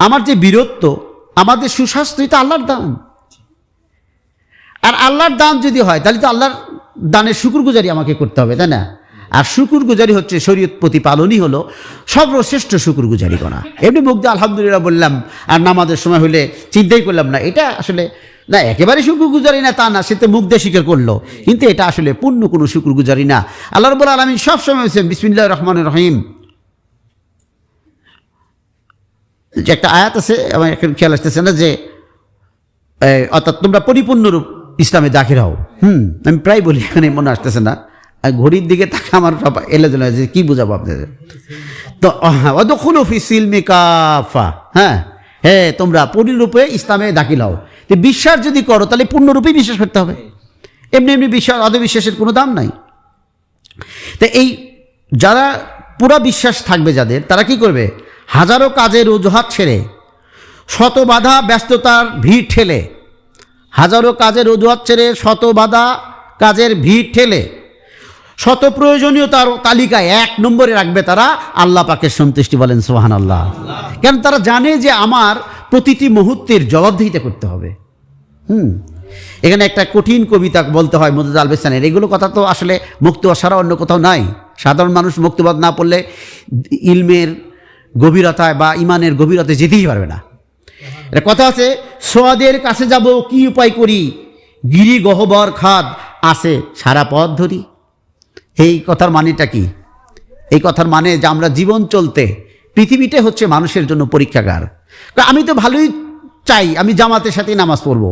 আমার যে বীরত্ব, আমাদের সুস্বাস্থ্য, এটা আল্লাহর দান। আর আল্লাহর দান যদি হয় তাহলে তো আল্লাহর দানের শুকরগুজারি আমাকে করতে হবে, তাই না? আর শুকরগুজারি হচ্ছে শরীয়ত প্রতিপালনই হলো সর্বশ্রেষ্ঠ শুকরগুজারি করা। এমনি মুখ দিয়ে আলহামদুলিল্লাহ বললাম আর নামাজের সময় হলে চিন্তাই করলাম না, এটা আসলে না একেবারে শুকরগুজারি না তা না, সে তো মুখ দিয়ে স্বীকার করলো, কিন্তু এটা আসলে পূর্ণ কোনো শুকরগুজারি না। আল্লাহ রাব্বুল আলামিন সবসময় বলছেন বিসমিল্লাহির রহমানির রহিম। যে একটা আয়াত আছে, আমার এখন খেয়াল আসতেছে না, যে অর্থাৎ তোমরা পরিপূর্ণরূপ ইসলামে দাখিল হও। আমি প্রায় বলি, এখানে মনে আসতেছে না, ঘড়ির দিকে তাকে আমার সব এলোজেলো যে কী বোঝাবো আপনাদের। তো ওয়াদখুলু ফি সিলমি কাফা। হ্যাঁ হ্যাঁ, তোমরা পরিরূপে ইসলামে দাখিল হও। তো বিশ্বাস যদি করো তাহলে পূর্ণরূপেই বিশ্বাস করতে হবে। এমনি এমনি বিশ্বাস, অধবিশ্বাসের কোনো দাম নাই। তো এই যারা পুরা বিশ্বাস থাকবে যাদের, তারা কি করবে? হাজারো কাজের অজুহাত ছেড়ে, শত বাধা ব্যস্ততার ভিড় ঠেলে, হাজারো কাজের অজুহাত ছেড়ে, শত বাধা কাজের ভিড় ঠেলে, শত প্রয়োজনীয়তার তালিকায় 1 নম্বরে রাখবে তারা আল্লাহ পাকের সন্তুষ্টি। বলেন সুবহানাল্লাহ। কেন? তারা জানে যে আমার প্রতিটি মুহূর্তের জবাবদিহিতা করতে হবে। এখানে একটা কঠিন কবিতা বলতে হয় মুজাদ্দিদ আল-বিস্তানের। এগুলো কথা তো আসলে মুক্তবাদ ছাড়া অন্য কোথাও নাই। সাধারণ মানুষ মুক্তবাদ না পড়লে ইলমের গভীরতায় বা ইমানের গভীরতায় যেতেই পারবে না। এটা কথা আছে, সোয়াদের কাছে যাব কি উপায় করি, গিরি গহ্বর খাদ আছে সারা পথ ধরি। এই কথার মানেটা কি? এই কথার মানে যে আমরা জীবন চলতে, পৃথিবীটা হচ্ছে মানুষের জন্য পরীক্ষাগার। আমি তো ভালোই চাই আমি জামাতের সাথে নামাজ পড়বো,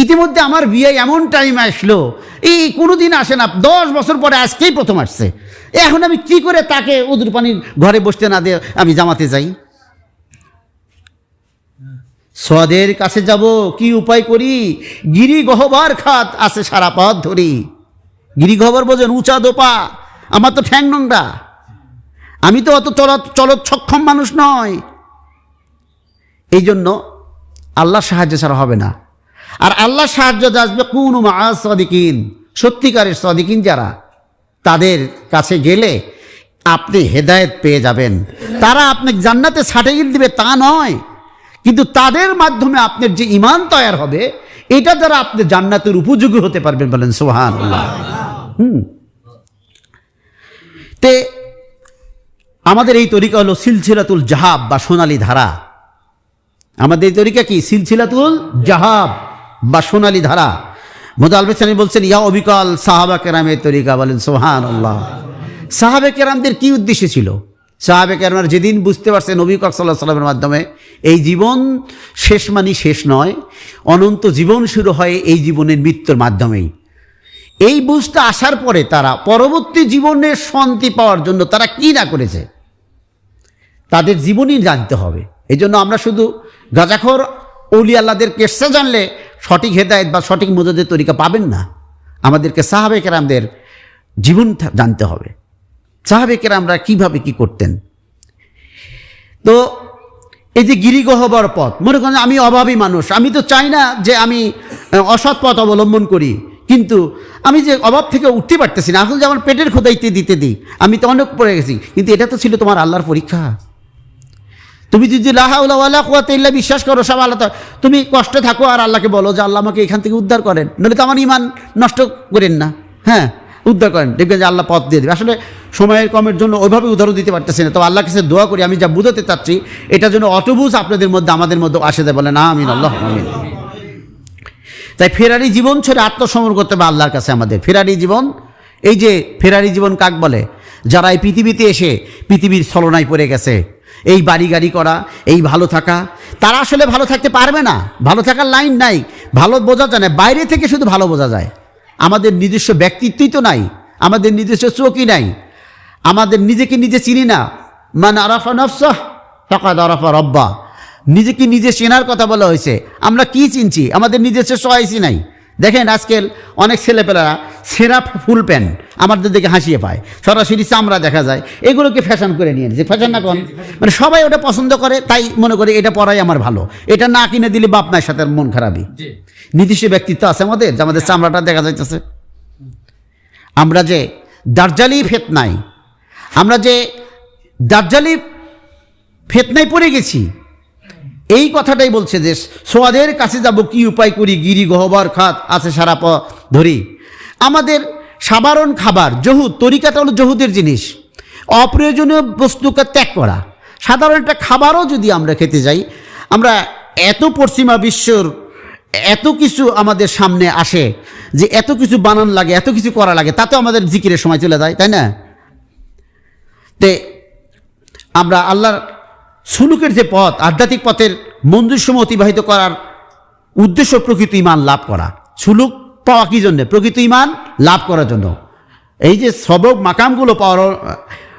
ইতিমধ্যে আমার বিয়ে এমন টাইম আসলো, এই কোনোদিন আসে না, 10 বছর পরে আজকেই প্রথম আসছে। এখন আমি কি করে তাকে উদুর পানির ঘরে বসতে না দিয়ে আমি জামাতে যাই? সোয়াদের কাছে যাব কি উপায় করি, গিরি গহ্বর খাত আছে সারা পথ ধরি। গিরি গহ্বর বোঝেন? উঁচা দোপা, আমার তো ঠ্যাং নোংরা, আমি তো অত চলত সক্ষম মানুষ নয়। এই জন্য আল্লাহর সাহায্য ছাড়া হবে না। আর আল্লাহর সাহায্য আসবে কুনু মাআস সাদিকিন, সত্যিকারের সাদিকিন যারা, তাদের কাছে গেলে আপনি হেদায়েত পেয়ে যাবেন। তারা আপনাকে জান্নাতে সার্টিফিকেট দিবে তা নয়, কিন্তু তাদের মাধ্যমে আপনার যে ঈমান তৈরি হবে, এটা দ্বারা আপনি জান্নাতের উপযোগী হতে পারবেন। বলেন সুবহানাল্লাহ। তে আমাদের এই তরিকা হলো সিলসিলাতুল জাহাব বা সোনালী ধারা। আমাদের এই তরিকা কি? সিলসিলাতুল জাহাব বা সোনালী ধারা। মুতালবিসানি বলছেন ইয়া অবিকল সাহাবা কেরামের তরিকা, বলেন সুবহানাল্লাহ। সাহাবে কেরামদের কি উদ্দেশ্য ছিল? সাহাবে কেরামরা যেদিন বুঝতে পারছেন নবী পাক সাল্লাল্লাহু আলাইহি ওয়াসাল্লামের মাধ্যমে এই জীবন শেষ মানে শেষ নয়, অনন্ত জীবন শুরু হয় এই জীবনের মৃত্যুর মাধ্যমেই, এই বুঝটা আসার পরে তারা পরবর্তী জীবনের শান্তি পাওয়ার জন্য তারা কি না করেছে তাদের জীবনই জানতে হবে। এই জন্য আমরা শুধু গাঁজাখোর অলি আল্লাহদের কেসা জানলে সঠিক হেদায়েত বা সঠিক মুজাদের তরিকা পাবেন না। আমাদেরকে সাহাবে কেরামদের জীবন জানতে হবে, সাহাবে কেরামরা কীভাবে কি করতেন। তো এই যে গিরিগহ্বর পথ, মনে করেন আমি অভাবী মানুষ, আমি তো চাই না যে আমি অসৎ পথ অবলম্বন করি, কিন্তু আমি যে অভাব থেকে উঠতে পারতেছি না, এখন যে আমার পেটের খোদাইতে দিতে দিই, আমি তো অনেক পড়ে গেছি, কিন্তু এটা তো ছিল তোমার আল্লাহর পরীক্ষা। তুমি যদি লা হাওলা ওয়ালা কুওয়াতা ইল্লা বিশ্বাস করো সব আল্লাহ, তুমি কষ্টে থাকো আর আল্লাহকে বলো যে আল্লাহ আমাকে এখান থেকে উদ্ধার করেন, নইলে তো আমার ইমান নষ্ট করেন না, হ্যাঁ উদ্ধার করেন, দেখবেন যে আল্লাহ পথ দিয়ে দেবে। আসলে সময়ের কমের জন্য ওইভাবে উদাহরণ দিতে পারতেছি না, তো আল্লাহর কাছে দোয়া করি আমি যা বুঝাতে চাচ্ছি এটা যেন অটবুঝ আপনাদের মধ্যে আমাদের মধ্যে আসে দেয়, বলে না আমিন, আল্লাহ আমিন। তাই ফেরারি জীবন ছেড়ে আত্মসমর্পণ করতে হবে আল্লাহর কাছে আমাদের। ফেরারি জীবন, এই যে ফেরারি জীবন কাক বলে? যারা এই পৃথিবীতে এসে পৃথিবীর ছলনায় পড়ে গেছে, এই বাড়ি গাড়ি করা, এই ভালো থাকা, তারা আসলে ভালো থাকতে পারবে না। ভালো থাকার লাইন নাই, ভালো বোঝা যায় না, বাইরে থেকে শুধু ভালো বোঝা যায়। আমাদের নিজস্ব ব্যক্তিত্বই তো নাই, আমাদের নিজস্ব চোখই নাই, আমাদের নিজেকে নিজে চিনি না। মান আরাফা নাফসাহ ফাকাদ আরাফা রাব্বাহ, নিজেকে নিজে চেনার কথা বলা হয়েছে। আমরা কি চিনছি? আমাদের নিজস্ব চয়েসই নাই। দেখেন আজকাল অনেক ছেলেপেলেরা সেরা ফুল প্যান্ট আমাদের দিকে হাসিয়ে পায়, সরাসরি চামড়া দেখা যায়, এগুলোকে ফ্যাশন করে নিয়ে যে ফ্যাশন না কোন, মানে সবাই ওটা পছন্দ করে, তাই মনে করে এটা পরাই আমার ভালো, এটা না কিনে দিলে বাপ মায়ের সাথে মন খারাপই। নিজস্ব ব্যক্তিত্ব আছে আমাদের, যে আমাদের চামড়াটা দেখা যাইতেছে। আমরা যে দার্জালি ফেতনাই, আমরা যে দার্জালি ফেতনায় পড়ে গেছি, এই কথাটাই বলছে যে সোয়াদের কাছে যাব কি উপায় করি, গিরি গহ্বর খাত আছে সারা পথ ধরি। আমাদের সাধারণ খাবার জহুদ, তরিকাটা হলো জহুদের জিনিস, অপ্রয়োজনীয় বস্তুকে ত্যাগ করা। সাধারণ একটা খাবারও যদি আমরা খেতে যাই, আমরা এত পশ্চিমা বিশ্বর এত কিছু আমাদের সামনে আসে যে এত কিছু বানান লাগে, এত কিছু করা লাগে, তাতেও আমাদের জিকিরের সময় চলে যায়, তাই না? তে আমরা আল্লাহর সুলুকের যে পথ, আধ্যাত্মিক পথের মঞ্জুর সময় অতিবাহিত করার উদ্দেশ্য প্রকৃত ইমান লাভ করা। সুলুক পাওয়া কি জন্য? প্রকৃত ইমান লাভ করার জন্য। এই যে সবক মাকামগুলো পাওয়ার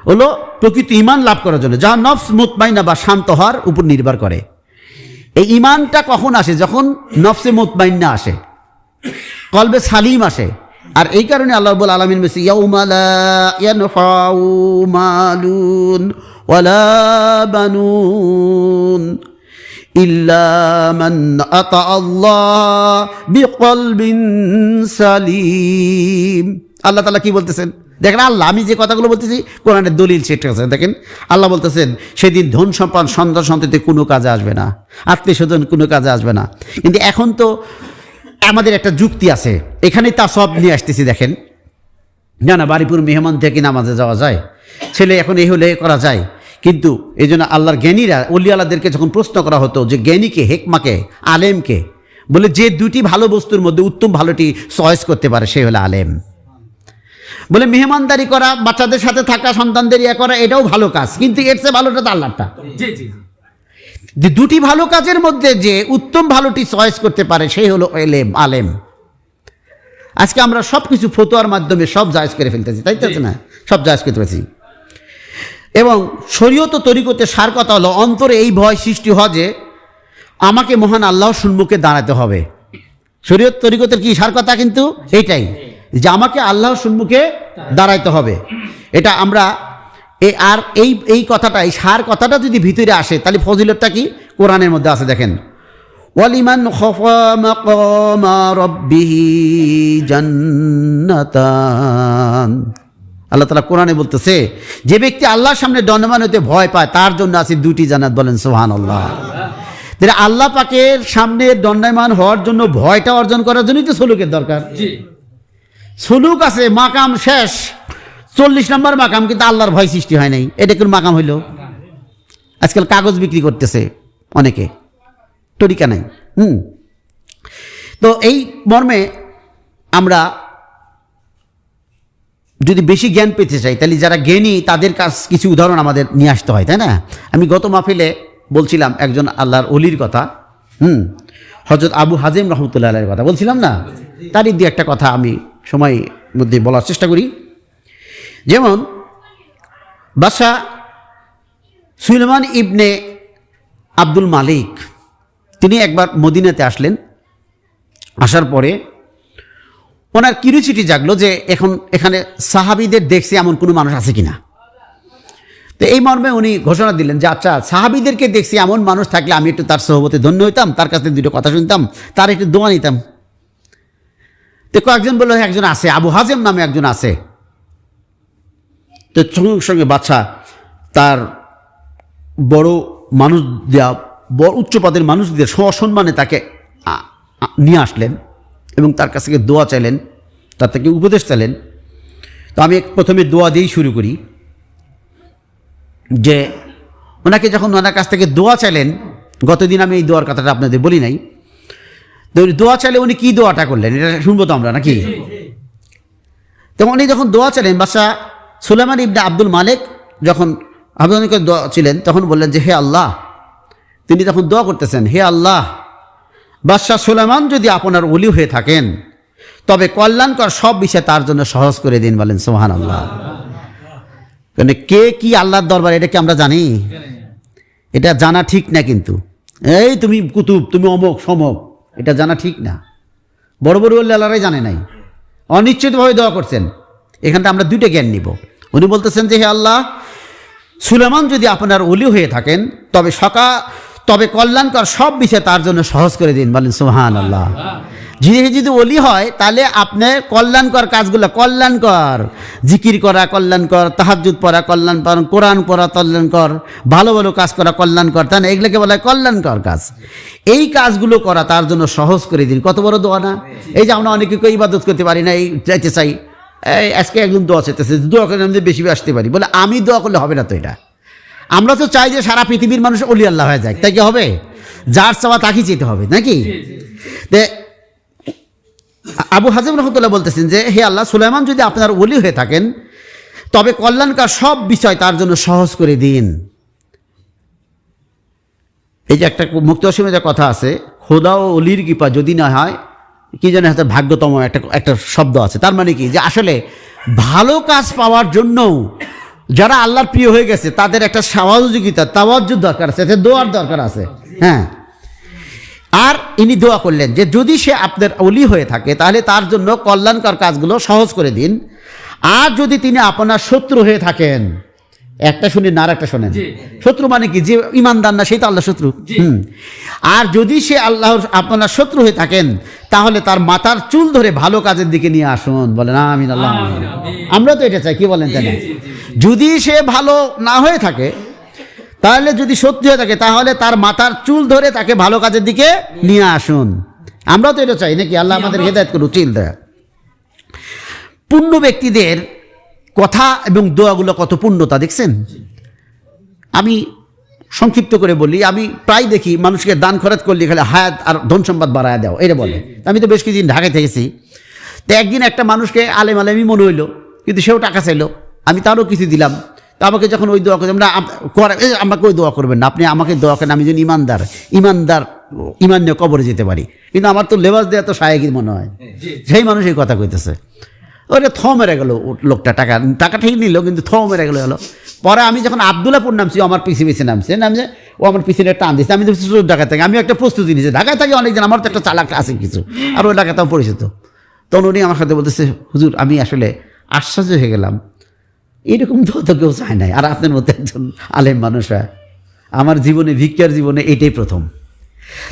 হলো প্রকৃত ইমান লাভ করার জন্য, যা নফস মুতমাইনা বা শান্ত হওয়ার উপর নির্ভর করে। এই ইমানটা কখন আসে? যখন নফসে মুতমাইন্না আসে, কলবে সালিম আসে। আর এই কারণে আল্লাহ রাব্বুল আলামিন বলেছে ইয়াউমা লা ইয়ানফাউ মালুন ওয়ালা বানুন ইল্লা মান আতা আল্লাহ বিকলবিন সালিম। আল্লাহ তাআলা কি বলতেছেন দেখেন? আল্লাহ, আমি যে কথাগুলো বলতেছি কোরআনের দলিল সেটা আছে, দেখেন আল্লাহ বলতেছেন সেদিন ধন সম্পদ সন্তান সন্ততি কোনো কাজে আসবে না, আত্মীয় স্বজন কোনো কাজে আসবে না। কিন্তু এখন তো আমাদের একটা যুক্তি আছে, এখানেই তা সব নিয়ে আসতেছি। দেখেন না বাড়িপুর মেহমান থেকে নামাজে যাওয়া যায়, ছেলে এখন এই হলে করা যায়, কিন্তু এই জন্য আল্লাহর জ্ঞানীরা অলি আল্লাহদেরকে যখন প্রশ্ন করা হতো যে জ্ঞানীকে, হেকমাকে, আলেমকে, বলে যে দুটি ভালো বস্তুর মধ্যে উত্তম ভালোটি চয়েস করতে পারে সে হলো আলেম। বলে মেহমানদারি করা, বাচ্চাদের সাথে থাকা, সন্তানদের ইয়ে করা, এটাও ভালো কাজ, কিন্তু এর চেয়ে ভালোটা তো আল্লাহটা। দুটি ভালো কাজের মধ্যে যে উত্তম ভালোটি চয়েস করতে পারে সেই হলো আলেম। আজকে আমরা সব কিছু ফতোয়ার মাধ্যমে সব জায়েজ করে ফেলতেছি, তাই তো না? সব জায়েজ করতে পারছি। এবং শরীয়ত ও তরিকতের সার কথা হলো অন্তরে এই ভয় সৃষ্টি হয় যে আমাকে মহান আল্লাহর সম্মুখে দাঁড়াতে হবে। শরীয়ত তরিকতের কি সার কথা? কিন্তু এইটাই যে আমাকে আল্লাহর সম্মুখে দাঁড়াইতে হবে। এটা আমরা আর এই কথাটা, এই সার কথাটা যদি ভিতরে আসে তাহলে ফজিলতটা কি কোরআনের মধ্যে আছে। দেখেন ওয়ালিমান খাফা মাকামা রাব্বিহি জান্নাতান, আল্লাহ তাআলা কোরআনে বলতেছে যে ব্যক্তি আল্লাহর সামনে দণ্ডায়মান হতে ভয় পায় তার জন্য আছে দুটি জান্নাত। বলেন সুবহানাল্লাহ। আল্লাহ পাকের সামনে দণ্ডায়মান হওয়ার জন্য ভয়টা অর্জন করার জন্যই তো সলুকের দরকার। সলুক আছে, মাকাম শেষ 40 নম্বর মাকাম, কিন্তু আল্লাহর ভয় সৃষ্টি হয় নাই, এটা কোন মাকাম হইল? আজকাল কাগজ বিক্রি করতেছে অনেকে, তরিকা নাই। তো এই মর্মে আমরা যদি বেশি জ্ঞান পেতে চাই তাহলে যারা জ্ঞানী তাদের কাছ কিছু উদাহরণ আমাদের নিয়ে আসতে হয়, তাই না? আমি গত মাহফিলে বলছিলাম একজন আল্লাহর অলির কথা, হযরত আবু হাজেম রহমতুল্লাহ আলাইহির কথা বলছিলাম না? তারই দিয়ে একটা কথা আমি সময় মধ্যে বলার চেষ্টা করি। যেমন বাদশাহ সুলাইমান ইবনে আব্দুল মালিক, তিনি একবার মদিনাতে আসলেন। আসার পরে ওনার কিউরিওসিটি জাগলো যে এখানে সাহাবীদের দেখছে এমন কোনো মানুষ আছে কিনা। তো এই মর্মে উনি ঘোষণা দিলেন যে আচ্ছা, সাহাবীদেরকে দেখছি এমন মানুষ থাকলে আমি একটু তার সহবতে ধন্য হইতাম, তার কাছ থেকে দুটো কথা শুনতাম, তার একটু দোয়া নিতাম। তো কয়েকজন বললো একজন আছে, আবু হাজেম নামে একজন আছে। তো সঙ্গে সঙ্গে বাদশা তার বড় মানুষ দেওয়া, বড় উচ্চ পদের মানুষদের সসম্মানে তাকে নিয়ে আসলেন এবং তার কাছ থেকে দোয়া চাইলেন, তার থেকে উপদেশ চাইলেন। তো আমি প্রথমে দোয়া দিয়েই শুরু করি যে ওনাকে যখন ওনার কাছ থেকে দোয়া চাইলেন, গতদিন আমি এই দোয়ার কথাটা আপনাদের বলি নাই, তো দোয়া চাইলে উনি কী দোয়াটা করলেন এটা শুনবো তো আমরা নাকি? তো উনি যখন দোয়া চাইলেন, বাদশাহ সুলাইমান ইবনে আব্দুল মালিক যখন আবেদনকে দোয়া ছিলেন তখন বললেন যে হে আল্লাহ, তিনি যখন দোয়া করতেছেন, হে আল্লাহ, বাদশাহ সুলাইমান যদি আপনার ওলি হয়ে থাকেন তবে কল্যাণকর সব বিষয় তার জন্য সহজ করে দিন। বলেন সুবহানাল্লাহ। মানে কে কি আল্লাহর দরবার এটা কি আমরা জানি? এটা জানা ঠিক না। কিন্তু এই তুমি কুতুব, তুমি অমুক সমক, এটা জানা ঠিক না। বড় বড় আল্লাহরাই জানে নাই, অনিশ্চিতভাবে দোয়া করছেন। এখানটা আমরা দুইটা জ্ঞান নিব। উনি বলতেছেন যে হে আল্লাহ, সুলাইমান যদি আপনার ওলি হয়ে থাকেন তবে কল্যাণকর সব বিষয় তার জন্য সহজ করে দিন। বলেন সুবহানাল্লাহ। যদি ওলি হয় তাহলে আপনার কল্যাণকর কাজগুলো, কল্যাণকর জিকির করা কল্যাণকর, তাহাজ্জুদ পড়া কল্যাণকর, কোরআন পড়া কল্যাণকর, ভালো ভালো কাজ করা কল্যাণকর, তাই না? এগুলোকে বলা হয় কল্যাণকর কাজ। এই কাজগুলো করা তার জন্য সহজ করে দিন। কত বড় দোয়া না? এই যে আমরা অনেকে ইবাদত করতে পারি না, এই চাইতে চাই, এই আজকে একজন দোয়া চাইতেছে, দোয়া করে আমি বেশি আসতে পারি, বলে আমি দোয়া করলে হবে না। তো এটা আমরা তো চাই যে সারা পৃথিবীর মানুষ অলি আল্লাহ হয়ে যায়, তাই কি হবে? যার চাওয়া তাকে যেতে হবে নাকি? আবু হাজেম রহমতুল্লাহ বলতেছেন যে হে আল্লাহ, সুলাইমান যদি আপনার ওলি হয়ে থাকেন তবে কল্যাণকর সব বিষয় তার জন্য সহজ করে দিন। এই যে একটা মুক্তসীমে যে কথা আছে, খোদা ও অলির কৃপা যদি না হয় কি জানে হয়তো ভাগ্যতম একটা শব্দ আছে। তার মানে কি যে আসলে ভালো কাজ পাওয়ার জন্য যারা আল্লাহর প্রিয় হয়ে গেছে তাদের একটা সহযোগিতা, তাওয়াজ্জুদ দরকার আছে, দোয়ার দরকার আছে। হ্যাঁ, আর ইনি দোয়া করলেন যে যদি সে আপনার ওলি হয়ে থাকে তাহলে তার জন্য কল্যাণকর কাজগুলো সহজ করে দিন। আর যদি তিনি আপনার শত্রু হয়ে থাকেন, একটা শুনেন না আর একটা শোনেন। শত্রু মানে কি? যে ইমানদার না সেই তো আল্লাহ শত্রু। আর যদি সে আল্লাহর আপনার শত্রু হয়ে থাকেন তাহলে তার মাথার চুল ধরে ভালো কাজের দিকে নিয়ে আসুন। বলেন আমিন আল্লাহ। আমরা তো এটা চাই, কি বলেন তাই না? যদি সে ভালো না হয়ে থাকে, তাহলে যদি সত্যি হয়ে থাকে তাহলে তার মাথার চুল ধরে তাকে ভালো কাজের দিকে নিয়ে আসুন। আমরা তো এটা চাই নাকি? আল্লাহ আমাদের হেদায়েত করুন, চিল দেয়। পুণ্য ব্যক্তিদের কথা এবং দোয়াগুলো কত পূর্ণতা দেখছেন? আমি সংক্ষিপ্ত করে বলি, আমি প্রায় দেখি মানুষকে দান খরচ করলে খালি হায়াত আর ধন সম্পদ বাড়ায় দাও এটা বলে। আমি তো বেশ কিছুদিন ঢাকায় থেকেছি। তো একদিন একটা মানুষকে আলেমি মনে হইলো, কিন্তু সেও টাকা চাইলো, আমি তারও কিছু দিলাম। তো আমাকে যখন ওই দোয়া করলাম, না আমাকে ওই দোয়া করবেন না, আপনি আমাকে দোয়া করেন, আমি যেন ইমান নিয়ে কবরে যেতে পারি। কিন্তু আমার তো লেবাস দেওয়া তো শায়েগি মনে হয়। সেই মানুষ এই কথা কইতেছে, ওটা থ মেরে গেল লোকটা। টাকা ঠিক নিল কিন্তু থ মেরে গেল। পরে আমি যখন আবদুল্লাপুর নামছি, আমার পিছিয়ে নামছে, ও আমার পিছনে টান দিচ্ছে। আমি তো ঢাকা থেকে, আমি একটা প্রস্তুতি নিয়েছি, ঢাকায় থাকি অনেকদিন, আমার তো একটা চালাক আছে কিছু, আর ওই ঢাকাতেও পরিচিত। তখন উনি আমার সাথে বলতেছে, হুজুর আমি আসলে আশ্চর্য হয়ে গেলাম, এরকম তো কেউ চায় নাই। আর আপনার মধ্যে একজন আলেম মানুষ হয়, আমার জীবনে, ভিক্ষার জীবনে এটাই প্রথম।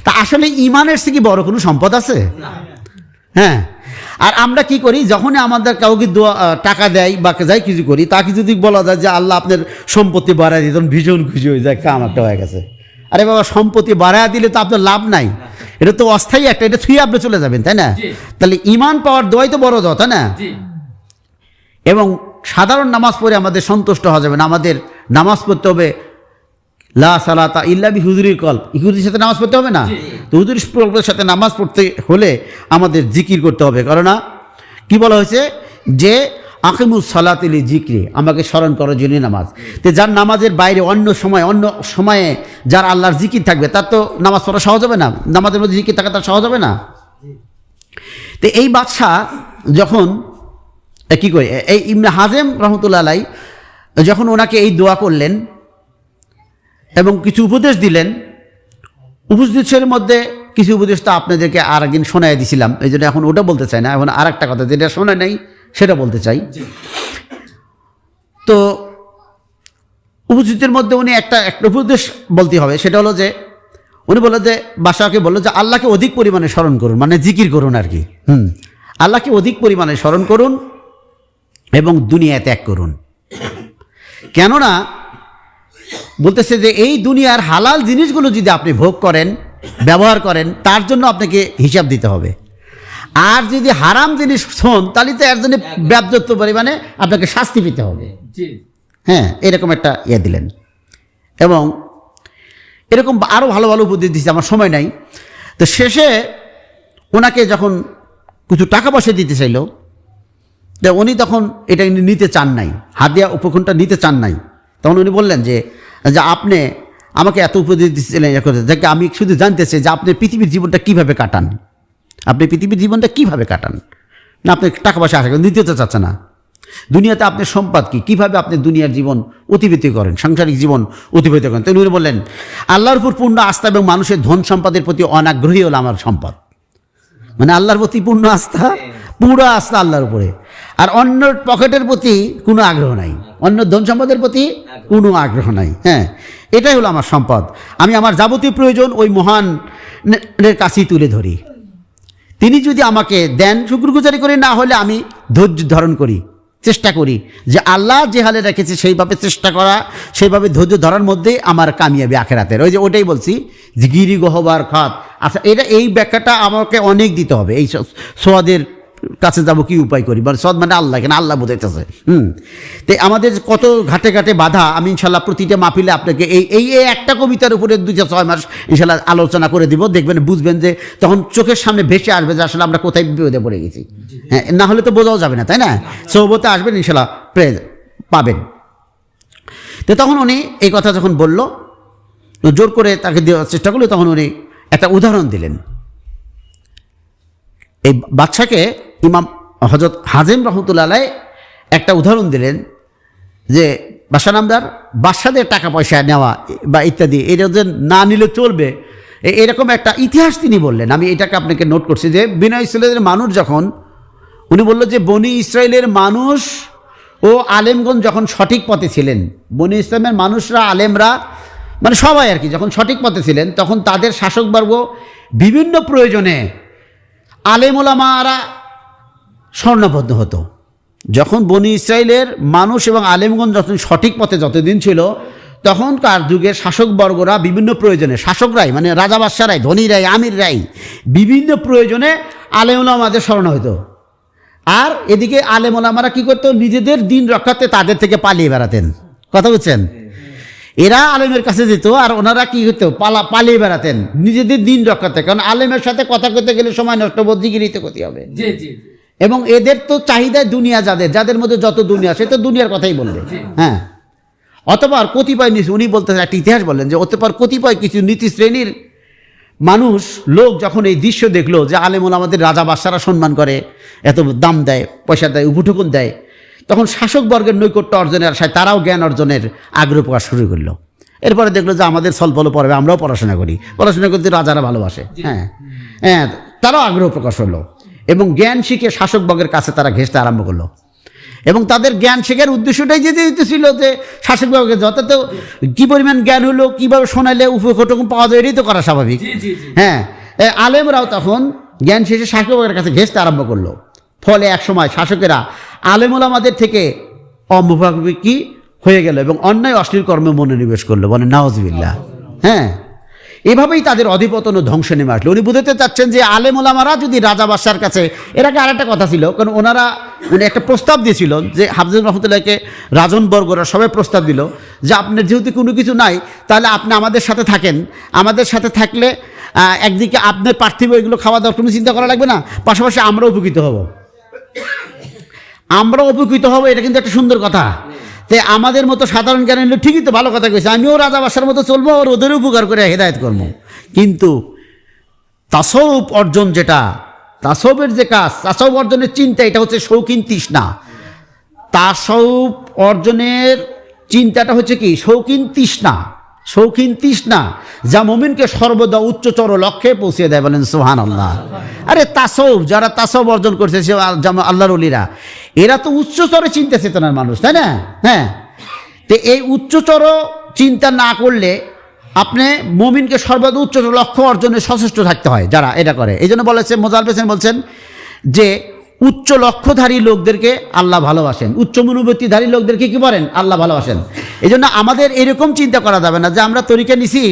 তা আসলে ইমানের থেকে বড় কোনো সম্পদ আছে? হ্যাঁ। আর আমরা কি করি, যখনই আমাদের কাউকে টাকা দেয় বা যাই কিছু করি, তাকে যদি বলা যায় যে আল্লাহ আপনার সম্পত্তি বাড়ায় দিয়ে, তখন ভীষণ খুশি হয়ে যায়, কাম একটা হয়ে গেছে। আরে বাবা, সম্পত্তি বাড়ায় দিলে তো আপনার লাভ নাই, এটা তো অস্থায়ী একটা, এটা ছুঁয়ে আপনি চলে যাবেন, তাই না? তাহলে ইমান পাওয়ার দোয়াই তো বড় দোয়া, তাই না? এবং সাধারণ নামাজ পড়ে আমাদের সন্তুষ্ট হওয়া যাবে না, আমাদের নামাজ পড়তে হবে লা সালাতা ইল্লা বি হুজুরিল কলব। হুজুরের সাথে নামাজ পড়তে হবে না? তো হুজুরের কলবের সাথে নামাজ পড়তে হলে আমাদের জিকির করতে হবে। কারণ কি বলা হয়েছে যে আকিমুস সালাতি লিযিকরি, আমাকে স্মরণ করার জন্য নামাজ। তো যার নামাজের বাইরে অন্য সময়ে যার আল্লাহর জিকির থাকবে তার তো নামাজ পড়া সহজ হবে না, নামাজের মধ্যে জিকির থাকা তার সহজ হবে না। তো এই বাদশাহ যখন কি করে, এই ইবনে হাজেম রহমতুল্লাহ আলাই যখন ওনাকে এই দোয়া করলেন এবং কিছু উপদেশ দিলেন, উপদেশের মধ্যে কিছু উপদেশ তো আপনাদেরকে আর একদিন শোনাই দিছিলাম, এই জন্য এখন ওটা বলতে চাই না, এখন আর একটা কথা যেটা শোনা নেই সেটা বলতে চাই। তো উপস্থিতের মধ্যে উনি একটা উপদেশ বলতে হবে, সেটা হলো যে উনি বললো যে বাদশাহকে বললো যে আল্লাহকে অধিক পরিমাণে স্মরণ করুন, মানে জিকির করুন আর কি। আল্লাহকে অধিক পরিমাণে স্মরণ করুন এবং দুনিয়া ত্যাগ করুন। কেননা বলতেছে যে এই দুনিয়ার হালাল জিনিসগুলো যদি আপনি ভোগ করেন, ব্যবহার করেন, তার জন্য আপনাকে হিসাব দিতে হবে। আর যদি হারাম জিনিস শোন তাহলে তো এর জন্য ব্যাপযুক্ত পরিমাণে আপনাকে শাস্তি পেতে হবে। হ্যাঁ, এরকম একটা দিলেন। এবং এরকম আরও ভালো ভালো উপদেশ দিচ্ছে, আমার সময় নাই। তো শেষে ওনাকে যখন কিছু টাকা পয়সা দিতে চাইল, উনি তখন এটা নিতে চান নাই, হাদিয়া উপকরণটা নিতে চান নাই। তখন উনি বললেন যে আপনি আমাকে এত উপদেশ দিচ্ছিলেন, যাকে আমি শুধু জানতে চাই যে আপনি পৃথিবীর জীবনটা কীভাবে কাটান, আপনি পৃথিবীর জীবনটা কীভাবে কাটান। না, আপনি টাকা পয়সা আসে নিতে তো চাচ্ছে না, দুনিয়াতে আপনার সম্পদ কী, কীভাবে আপনি দুনিয়ার জীবন অতিবাহিত করেন, সাংসারিক জীবন অতিবাহিত করেন। তো উনি বললেন আল্লাহর উপর পূর্ণ আস্থা এবং মানুষের ধন সম্পদের প্রতি অনাগ্রহী হলো আমার সম্পদ। মানে আল্লাহর প্রতি পূর্ণ আস্থা, পুরো আস্থা আল্লাহর উপরে, আর অন্য পকেটের প্রতি কোনো আগ্রহ নাই, অন্য ধন সম্পদের প্রতি কোনো আগ্রহ নাই। হ্যাঁ, এটাই হলো আমার সম্পদ। আমি আমার যাবতীয় প্রয়োজন ওই মহানের কাছেই তুলে ধরি। তিনি যদি আমাকে দেন শুকরগুজারি করি, না হলে আমি ধৈর্য ধারণ করি, চেষ্টা করি যে আল্লাহ যে হালে রেখেছে সেইভাবে চেষ্টা করা, সেইভাবে ধৈর্য ধরার মধ্যেই আমার কামিয়াবি আখেরাতের। ওই যে ওটাই বলছি যে গিরি গহবার খাত। আচ্ছা, এই ব্যাখ্যাটা আমাকে অনেক দিতে হবে। এই সোয়াদের কাছে যাব কি উপায় করি, মানে সোয়াদ মানে আল্লাহ, কেন আল্লাহ বোঝাইতেছে। তো আমাদের কত ঘাটে ঘাটে বাধা, আমি ইনশাল্লাহ প্রতিটা মাহফিলে আপনাকে এই একটা কবিতার উপরে 2-6 মাস ইনশাল্লাহ আলোচনা করে দিব। দেখবেন, বুঝবেন যে তখন চোখের সামনে ভেসে আসবে যে আসলে আমরা কোথায় বিপদে পড়ে গেছি। হ্যাঁ, না হলে তো বোঝাও যাবে না, তাই না? সৌবতে আসবেন ইনশাল্লাহ পাবেন। তো তখন উনি এই কথা যখন বলল, জোর করে তাকে দেওয়ার চেষ্টা করলো, তখন উনি একটা উদাহরণ দিলেন। এই বাদশাকে ইমাম হযরত হাজেম রহমতুল্লাহ আলাইহি একটা উদাহরণ দিলেন যে বাদশা নামদার, বাদশাদের টাকা পয়সা নেওয়া বা ইত্যাদি এটা যে না নিলে চলবে, এরকম একটা ইতিহাস তিনি বললেন। আমি এটাকে আপনাকে নোট করছি যে বনী ইসরাইলের মানুষ যখন, উনি বলল যে বনী ইসরাইলের মানুষ ও আলেমগণ যখন সঠিক পথে ছিলেন, বনী ইসলামের মানুষরা, আলেমরা, মানে সবাই আর কি, যখন সঠিক পথে ছিলেন, তখন তাদের শাসকবর্গ বিভিন্ন প্রয়োজনে আলেম ওলামারা স্বর্ণবদ্ধ হতো। যখন বনী ইসরাইলের মানুষ এবং আলেমগণ যখন সঠিক পথে যতদিন ছিল, তখনকার যুগের শাসকবর্গরা বিভিন্ন প্রয়োজনে, শাসকরাই মানে রাজা বাদশারাই, ধনীরাই, আমিররাই বিভিন্ন প্রয়োজনে আলেম ওলামাদের স্মরণ হতো। আর এদিকে আলেম ওলামারা কী করতো, নিজেদের দিন রক্ষাতে তাদের থেকে পালিয়ে বেড়াতেন। কথা বুঝছেন? এরা আলেমের কাছে যেত আর ওনারা কী করতো, পালিয়ে বেড়াতেন নিজেদের দিন রক্ষাতে। কারণ আলেমের সাথে কথা করতে গেলে সময় নষ্ট, বদিগিরিতে ক্ষতি হবে। এবং এদের তো চাহিদায় দুনিয়া, যাদের মধ্যে যত দুনিয়া, সে তো দুনিয়ার কথাই বলবে। হ্যাঁ, অথবা কতিপয় উনি বলতে একটা ইতিহাস বললেন যে অতঃপর কতিপয় কিছু নীতি শ্রেণীর মানুষ লোক যখন এই দৃশ্য দেখলো যে আলেম ওলামাদের রাজা বাদশারা সম্মান করে, এত দাম দেয়, পয়সা দেয়, উপঢৌকন দেয়, তখন শাসকবর্গের নৈকট্য অর্জনের আশায় তারাও জ্ঞান অর্জনের আগ্রহ প্রকাশ শুরু করলো। এরপরে দেখলো যে আমাদের সলফল পড়বে, আমরাও পড়াশোনা করি, পড়াশোনা করতে রাজারা ভালোবাসে। হ্যাঁ হ্যাঁ, তারাও আগ্রহ প্রকাশ হলো এবং জ্ঞান শিখে শাসকবর্গের কাছে তারা ঘেঁষতে আরম্ভ করলো। এবং তাদের জ্ঞান শেখার উদ্দেশ্যটাই যেতে ছিল যে শাসকবর্গের যত তো কী পরিমাণ জ্ঞান হলো, কীভাবে শোনালে উপকটকম পাওয়া যায়, এটাই তো করা স্বাভাবিক। হ্যাঁ, আলেমরাও তখন জ্ঞান শেষে শাসকবর্গের কাছে ঘেঁষতে আরম্ভ করলো। ফলে একসময় শাসকেরা আলেম ওলামাদের থেকে অমুখাপেক্ষী হয়ে গেল এবং অন্যায় অশ্লীল কর্মে মনোনিবেশ করলো, বলে নাউজুবিল্লাহ। হ্যাঁ, এভাবেই তাদের অধিপতন ও ধ্বংস নেমে আসলো। উনি বুঝতে চাচ্ছেন যে আলেম ওলামারা যদি রাজা বাদশার কাছে, এর আগে আরেকটা কথা ছিল, কারণ উনি একটা প্রস্তাব দিয়েছিল যে হাফিজ রহমতুল্লাহকে, রাজনবর্গরা সবাই প্রস্তাব দিল যে আপনার যেহেতু কোনো কিছু নাই, তাহলে আপনি আমাদের সাথে থাকেন, আমাদের সাথে থাকলে একদিকে আপনার পার্থিব এগুলো খাওয়া দাওয়ার কোনো চিন্তা করা লাগবে না, পাশাপাশি আমরা উপকৃত হব। আমরা উপকৃত হব, এটা কিন্তু একটা সুন্দর কথা। তে আমাদের মতো সাধারণ জ্ঞান হলো ঠিকই তো, ভালো কথা কইছে, আমিও রাজা বাসার মতো চলবো আর ওদের উপকার করে হেদায়েত করবো। কিন্তু তাসাউফ অর্জন, যেটা তাসাউফের যে কাজ, তাসাউফ অর্জনের চিন্তা, এটা হচ্ছে শৌখিন তৃষ্ণা। তাসাউফ অর্জনের চিন্তাটা হচ্ছে কি? শৌখিন তৃষ্ণা। শৌখিন তৃষ্ণা যা মুমিনকে সর্বদা উচ্চতর লক্ষ্যে পৌঁছে দেয়। বলেন সুবহানাল্লাহ। আরে তাসাউফ, যারা তাসাউফ অর্জন করছে আল্লাহর ওলিরা, এরা তো উচ্চতর চিন্তা চেতনার মানুষ, তাই না? হ্যাঁ, তো এই উচ্চতর চিন্তা না করলে আপনি মুমিনকে সর্বদা উচ্চতর লক্ষ্য অর্জনে সচেষ্ট থাকতে হয় যারা এটা করে। এই জন্য বলেছে মোজাল্লেম বলছেন যে উচ্চ লক্ষ্যধারী লোকদেরকে আল্লাহ ভালোবাসেন, উচ্চ মনোবৃত্তিধারী লোকদেরকে কি বলেন? আল্লাহ ভালোবাসেন। এই জন্য আমাদের এরকম চিন্তা করা যাবে না যে আমরা তরিকা নিছি,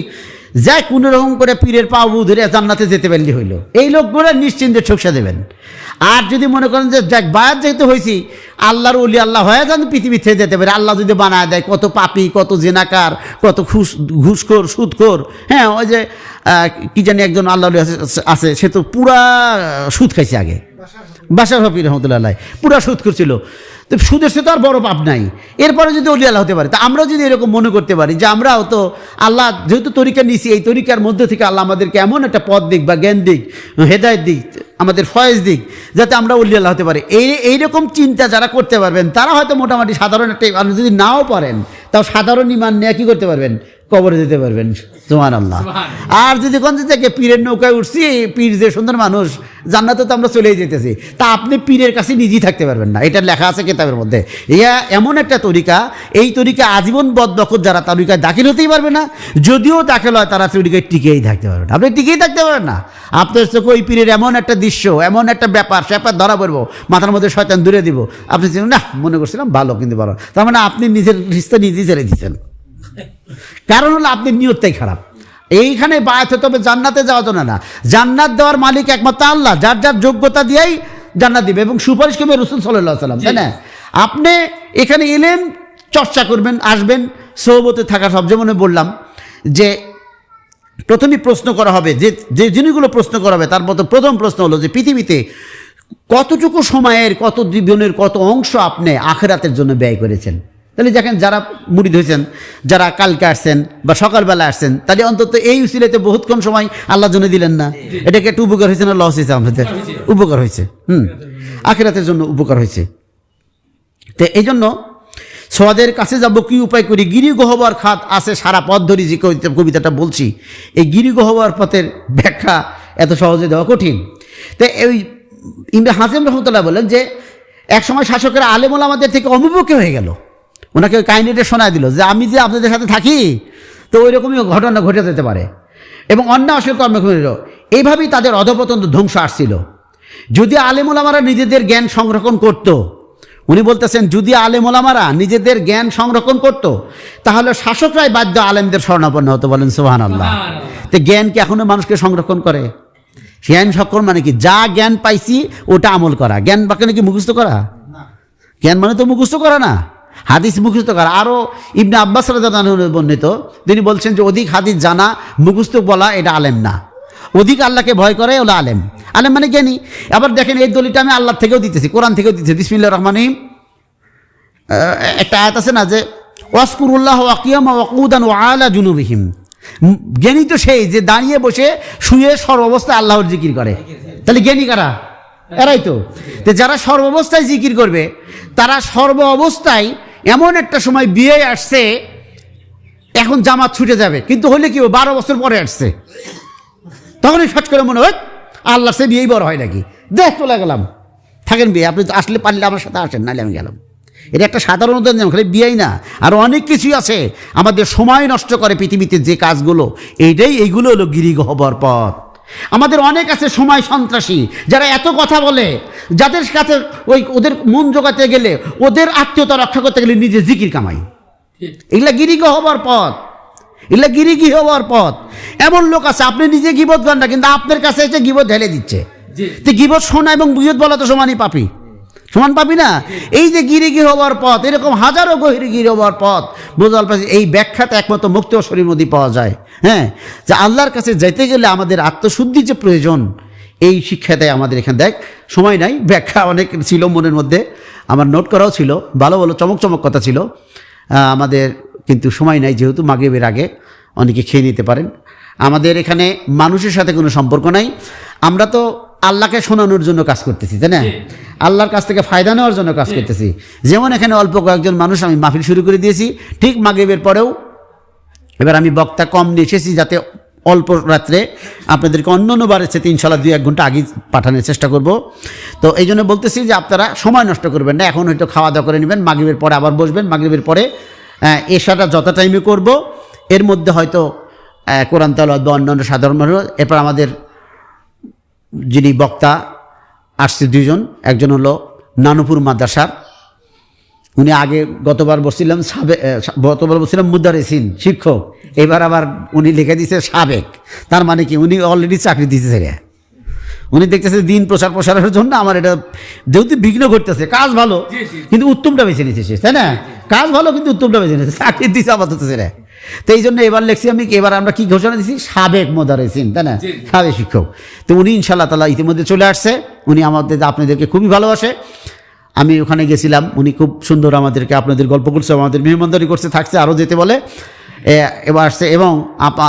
যাই কোনো রকম করে পীরের পাবু ধরে জান্নাতে যেতে পারলি হইল। এই লোকগুলো নিশ্চিন্তে ঠকসা দেবেন। আর যদি মনে করেন যে যাক বায়াত যেহেতু হয়েছি, আল্লাহর ওলি আল্লাহ হয়ে যান, পৃথিবী থেকে যেতে পারে, আল্লাহ যদি বানায় দেয় কত পাপি, কত জেনাকার, কত ঘুষখোর, সুদখোর। হ্যাঁ, ওই যে কি জানি একজন আল্লাহ আছে, সে তো পুরা সুদ খাইছে আগে, বাশার হফি রহমতুল্লাহ, পুরা সুদ করছিল। তো সুদের সে তো আর বড় পাপ নাই, এরপরে যদি অলি আল্লাহ হতে পারে। তা আমরা যদি এরকম মনে করতে পারি যে আমরাও তো আল্লাহ যেহেতু তরিকা নিছি, এই তরিকার মধ্যে থেকে আল্লাহ আমাদেরকে এমন একটা পথ দিক বা জ্ঞান দিক, হেদায়েত দিক, আমাদের ফয়েজ দিক, যাতে আমরা অলি আল্লাহ হতে পারি। এইরকম চিন্তা যারা করতে পারবেন তারা হয়তো মোটামুটি সাধারণ একটা, আপনি যদি নাও পারেন তাও সাধারণ ইমান নিয়ে কী করতে পারবেন? কবরে যেতে পারবেন। সুবহানাল্লাহ। আর যদি কোন থেকে পীরের নৌকায় উঠছি, পীর যে সুন্দর মানুষ, জান্নাতে তো আমরা চলেই যেতেছি, তা আপনি পীরের কাছে নিজেই থাকতে পারবেন না। এটা লেখা আছে কিতাবের মধ্যে। ইয়া এমন একটা তরিকা, এই তরিকা আজীবন বদবকত যারা তরিকায় দাখিল হতেই পারবে না, যদিও দাখিল হয় তারা তরিকায় টিকেই থাকতে পারবে না। আপনি টিকেই থাকতে পারবেন না। আপনার চোখে ওই পীরের এমন একটা দৃশ্য, এমন একটা ব্যাপার স্যাপার ধরা পড়বো, মাথার মধ্যে শয়তান দূরে দিব, আপনি না মনে করছিলাম ভালো, কিন্তু ভালো, তার মানে আপনি নিজের রিস্তা নিজেই ছেড়ে দিচ্ছেন। কারণ হলো আপনি নিয়তটাই খারাপ। এইখানে বায়াত হতে হবে জান্নাতে যাওয়ার জন্য না। জান্নাত দেওয়ার মালিক একমাত্র আল্লাহ, যার যার যোগ্যতা দিয়েই জান্নাত দিবে, এবং সুপারিশ করবে রাসূল সাল্লাল্লাহু আলাইহি ওয়াসাল্লাম, তাই না? আপনি এখানে এলেন, চর্চা করবেন, আসবেন, সোহবতে থাকা সব। যেমন বললাম যে প্রথমেই প্রশ্ন করা হবে, যে জিনিসগুলো প্রশ্ন করা হবে তার মতো প্রথম প্রশ্ন হলো যে পৃথিবীতে কতটুকু সময়ের, কত জীবনের কত অংশ আপনি আখিরাতের জন্য ব্যয় করেছেন। তাহলে দেখেন, যারা মুরিদ হয়েছেন, যারা কালকে আসছেন বা সকালবেলা আসছেন, তাহলে অন্তত এই উসিলাতে বহুতক্ষণ সময় আল্লাহর জন্য দিলেন না? এটাকে একটু উপকার হয়েছে না লস হয়েছে? আমাদের উপকার হয়েছে। আখিরাতের জন্য উপকার হয়েছে। তো এই জন্য সোয়াদের কাছে যাব কি উপায় করি, গিরি গহ্বর খাত আছে সারা পথ ধরি, যে কবিতাটা বলছি, এই গিরি গহ্বর পথের ব্যাখ্যা এত সহজে দেওয়া কঠিন। তো এই ইমরান হাসিম রহমতুল্লাহ বলেন যে এক সময় শাসকেরা আলেম ওলামাদের থেকে অভিমুখী হয়ে গেল। ওনাকে কাহিনীটা শোনায় দিল যে আমি যে আপনাদের সাথে থাকি, তো ওই রকমই ঘটনা ঘটে যেতে পারে, এবং অন্য অশ্লীল কর্ম করিল। এইভাবেই তাদের অধপতন ধ্বংস আসছিল। যদি আলেম ওলামারা নিজেদের জ্ঞান সংরক্ষণ করত, উনি বলতেছেন যদি আলেম ওলামারা নিজেদের জ্ঞান সংরক্ষণ করত, তাহলে শাসকরাই বাধ্য আলেমদের শরণাপন্ন হতো। বলেন সুবহানাল্লাহ। তো জ্ঞান কি এখনো মানুষকে সংরক্ষণ করে? জ্ঞান সংরক্ষণ মানে কি? যা জ্ঞান পাইছি ওটা আমল করা। জ্ঞান বাকি নাকি মুখস্থ করা? জ্ঞান মানে তো মুখস্থ করা না, হাদিস মুখস্থ করা। আরও ইবনে আব্বাস রাদিয়াল্লাহু আনহু বর্ণিত, তিনি বলছেন যে অধিক হাদিস জানা, মুখস্থ বলা, এটা আলেম না। অধিক আল্লাহকে ভয় করে ওলা আলেম। আলেম মানে জ্ঞানী। আবার দেখেন, এই দলিলটা আমি আল্লাহ থেকেও দিতেছি, কোরআন থেকেও দিতেছি। বিসমিল্লাহির রহমানির রহিম একটা আয়াত আছে না, যে ওয়াজকুরুল্লাহ ওয়া কিয়ামান ওয়া কুউদান ওয়া আলা জুনুবিহিম। জ্ঞানী তো সেই যে দাঁড়িয়ে বসে শুয়ে সর্বাবস্থায় আল্লাহর জিকির করে। তাহলে জ্ঞানী কারা? এরাই তো। যারা সর্বাবস্থায় জিকির করবে, তারা সর্ব অবস্থায়, এমন একটা সময় বিয়ে আসছে, এখন জামাত ছুটে যাবে, কিন্তু হলে কি 12 বছর পরে আসছে, তখনই সচ করে মনে হয় আল্লাহ সে বিয়েই বড় হয় নাকি, দেখ চলে গেলাম। থাকেন বিয়ে, আপনি আসলে পারলে আমার সাথে আসেন, নাহলে আমি গেলাম। এটা একটা সাধারণ উদাহরণ, খালি বিয়েই না, আরও অনেক কিছুই আছে আমাদের সময় নষ্ট করে পৃথিবীতে যে কাজগুলো, এইগুলো হলো গিরি গহ্বর পথ। আমাদের অনেক আছে সময় সন্ত্রাসী, যারা এত কথা বলে, যাদের কাছে ওদের মন জোগাতে গেলে, ওদের আত্মীয়তা রক্ষা করতে গেলে নিজে জিকির কামাই। এগুলা গিরি গহ্বর পথ, এগুলা গিরি গহ্বর পথ। এমন লোক আছে আপনি নিজে গীবত করেন না, কিন্তু আপনার কাছে এসে গীবত ঢেলে দিচ্ছে। তো গীবত শোনা এবং গীবত বলা তো সমানই পাপী, সমান পাবি না? এই যে গিরি হবার পথ, এরকম হাজারো গিরি হবার পথ বোঝাল পাচ্ছি। এই ব্যাখ্যাতে একমাত্র মুক্তি ও শরীর মধ্যে পাওয়া যায়। হ্যাঁ, যে আল্লাহর কাছে যেতে গেলে আমাদের আত্মশুদ্ধি যে প্রয়োজন, এই শিক্ষা দেয় আমাদের এখানে। দেখ সময় নাই, ব্যাখ্যা অনেক ছিল মনের মধ্যে, আমার নোট করাও ছিল, ভালো ভালো চমক চমক কথা ছিল আমাদের, কিন্তু সময় নাই যেহেতু মাগরিবের আগে অনেকে খেয়ে নিতে পারেন। আমাদের এখানে মানুষের সাথে কোনো সম্পর্ক নাই, আমরা তো আল্লাহকে শোনানোর জন্য কাজ করতেছি, তাই না? আল্লাহর কাছ থেকে ফায়দা নেওয়ার জন্য কাজ করতেছি। যেমন এখানে অল্প কয়েকজন মানুষ আমি মাহফিল শুরু করে দিয়েছি, ঠিক মাগরিবের পরেও এবার আমি বক্তা কম নিয়ে এসেছি যাতে অল্প রাত্রে আপনাদেরকে অন্য বারের চেয়ে ইনশাল্লাহ 2-1 ঘন্টা আগে পাঠানোর চেষ্টা করব। তো এই জন্য বলতেছি যে আপনারা সময় নষ্ট করবেন না, এখন হয়তো খাওয়া দাওয়া করে নেবেন, মাগরিবের পরে আবার বসবেন, মাগরিবের পরে এশাটা যত টাইমে করব, এর মধ্যে হয়তো কোরআন তেলাওয়াত বা অন্যান্য সাধারণ মানুষ। এরপর আমাদের যিনি বক্তা আসছে 2 জন, একজন হলো নানুপুর মাদ্রাসার, উনি আগে গতবার বলছিলাম মুদারিসিন শিক্ষক, এবার আবার উনি লিখে দিয়েছে সাবেক। তার মানে কি উনি অলরেডি চাকরি দিতেছে রে, উনি দেখতেছে দিন প্রসারের জন্য আমার এটা যেহেতু বিঘ্ন ঘটতেছে। কাজ ভালো কিন্তু উত্তমটা বেছে নিচ্ছে সে, তাই না? কাজ ভালো কিন্তু উত্তমটা বেছে নিচ্ছে, চাকরি দিচ্ছে আপাতত রে। তো এই জন্য এবার লিখছি আমি, এবার আমরা কি ঘোষণা দিচ্ছি, সাবেক মুদারিসিন, তাই না, সাবেক শিক্ষক। তো উনি ইনশাআল্লাহ তাআলা ইতিমধ্যে চলে আসছে, উনি আপনাদেরকে খুবই ভালোবাসে। আমি ওখানে গেছিলাম, উনি খুব সুন্দর আমাদেরকে আপনাদের গল্প করছে, আমাদের মেহমানদারি করছে, থাকছে, আরও যেতে বলে এবার আসছে। এবং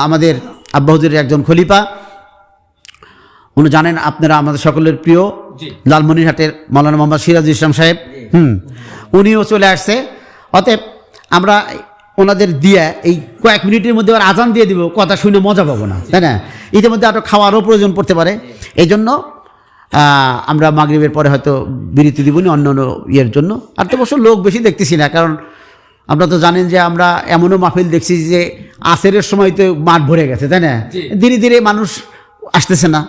আমাদের আব্বা হুজুরের একজন খলিফা, উনি জানেন আপনারা আমাদের সকলের প্রিয় লালমনিরহাটের মাওলানা মোহাম্মদ সিরাজুল ইসলাম সাহেব, উনিও চলে আসছে। অতএব আমরা ওনাদের দিয়ে এই কয়েক মিনিটের মধ্যে আবার আজান দিয়ে দিব, কথা শুনে মজা পাবো না, তাই না? ইতিমধ্যে আরও খাওয়ারও প্রয়োজন পড়তে পারে, এই জন্য আমরা মাগরিবের পরে হয়তো বিরতি দিবনি অন্য ইয়ের জন্য। আর তো অবশ্য লোক বেশি দেখতেছি না, কারণ আপনারা তো জানেন যে আমরা এমনও মাহফিল দেখছি যে আসরের সময় তো মাঠ ভরে গেছে, তাই না? ধীরে ধীরে মানুষ আসতেছে না।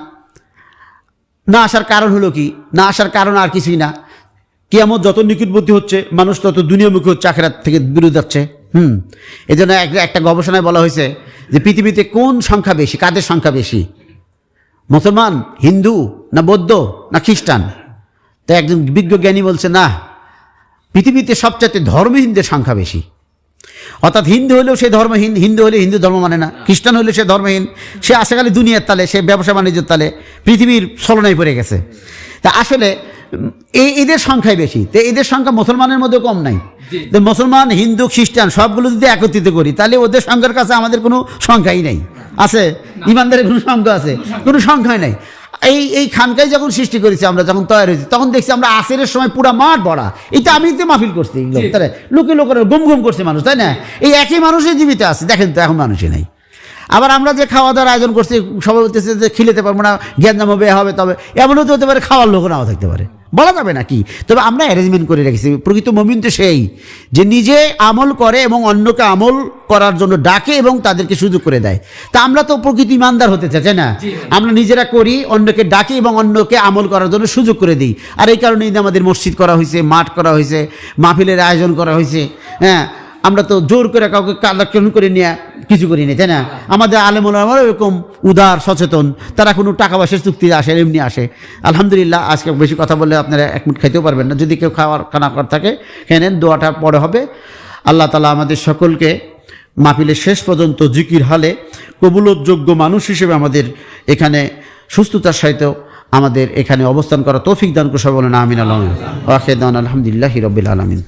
না আসার কারণ হলো কি? না আসার কারণ আর কিছুই না, কিয়ামত যত নিকটবর্তী হচ্ছে মানুষ তত দুনিয়ামুখী হচ্ছে, আখিরাত থেকে বিরত যাচ্ছে। এই জন্য একটা গবেষণায় বলা হয়েছে যে পৃথিবীতে কোন সংখ্যা বেশি, কাদের সংখ্যা বেশি, মুসলমান, হিন্দু, না বৌদ্ধ, না খ্রিস্টান? তো একজন বিজ্ঞ জ্ঞানী বলছে না, পৃথিবীতে সবচাইতে ধর্মহীনদের সংখ্যা বেশি। অর্থাৎ হিন্দু হলেও সে ধর্মহীন, হিন্দু হলে হিন্দু ধর্ম মানে না, খ্রিস্টান হলে সে ধর্মহীন, সে আসে খালি দুনিয়ার তালে, সে ব্যবসা বাণিজ্যের তালে, পৃথিবীর ছলনায় পড়ে গেছে। তা আসলে এদের সংখ্যাই বেশি, তো এদের সংখ্যা মুসলমানের মধ্যে কম নাই। তো মুসলমান, হিন্দু, খ্রিস্টান সবগুলো যদি একত্রিত করি তাহলে ওদের সংখ্যার কাছে আমাদের কোনো সংখ্যাই নাই। আছে ইমানদারের কোনো সংখ্যা আছে? কোনো সংখ্যাই নাই। এই খানকাই যখন সৃষ্টি করেছি, আমরা যখন তৈরি হয়েছি, তখন দেখছি আমরা আসরের সময় পুরা মাঠ ভরা। এটা আমি তো মাহফিল করছি, তাই লোকে গুম গুম করছে মানুষ, তাই না? এই একই মানুষের জীবিত আছে, দেখেন তো এখন মানুষই নাই। আবার আমরা যে খাওয়া দাওয়ার আয়োজন করছি, সবাই বলতেছে যে খিলেতে পারবো না, জ্ঞান বেয়া হবে, তবে এমনও তো হতে পারে খাওয়ার লোক নাও থাকতে পারে, বলা যাবে না কি। তবে আমরা অ্যারেঞ্জমেন্ট করে রেখেছি। প্রকৃত মুমিন তো সেই যে নিজে আমল করে এবং অন্যকে আমল করার জন্য ডাকে এবং তাদেরকে সুযোগ করে দেয়। তা আমরা তো প্রকৃত ইমানদার হতে চাই, তাই না? আমরা নিজেরা করি, অন্যকে ডাকি এবং অন্যকে আমল করার জন্য সুযোগ করে দিই। আর এই কারণেই আমাদের মসজিদ করা হয়েছে, মাঠ করা হয়েছে, মাহফিলের আয়োজন করা হয়েছে। হ্যাঁ, আমরা তো জোর করে কাউকে কালেকশন করে নিয়ে কিছু করি না, তাই না? আমাদের আলেম ওলামারা এরকম উদার সচেতন, তারা কোনো টাকা পয়সার চুক্তি আসে, এমনি আসে। আলহামদুলিল্লাহ, আজকে বেশি কথা বললে আপনারা 1 মিনিট খাইতেও পারবেন না। যদি কেউ খানা থাকে খেয়ে নেন, দোয়াটা পরে হবে। আল্লাহ তাআলা আমাদের সকলকে মাহফিলের শেষ পর্যন্ত জিকির হালে কবুলতযোগ্য মানুষ হিসেবে আমাদের এখানে সুস্থতার সহিত আমাদের এখানে অবস্থান করা তৌফিক দান করে। বলেন আমিন। আলহামদুলিল্লাহি রাব্বিল আলামিন।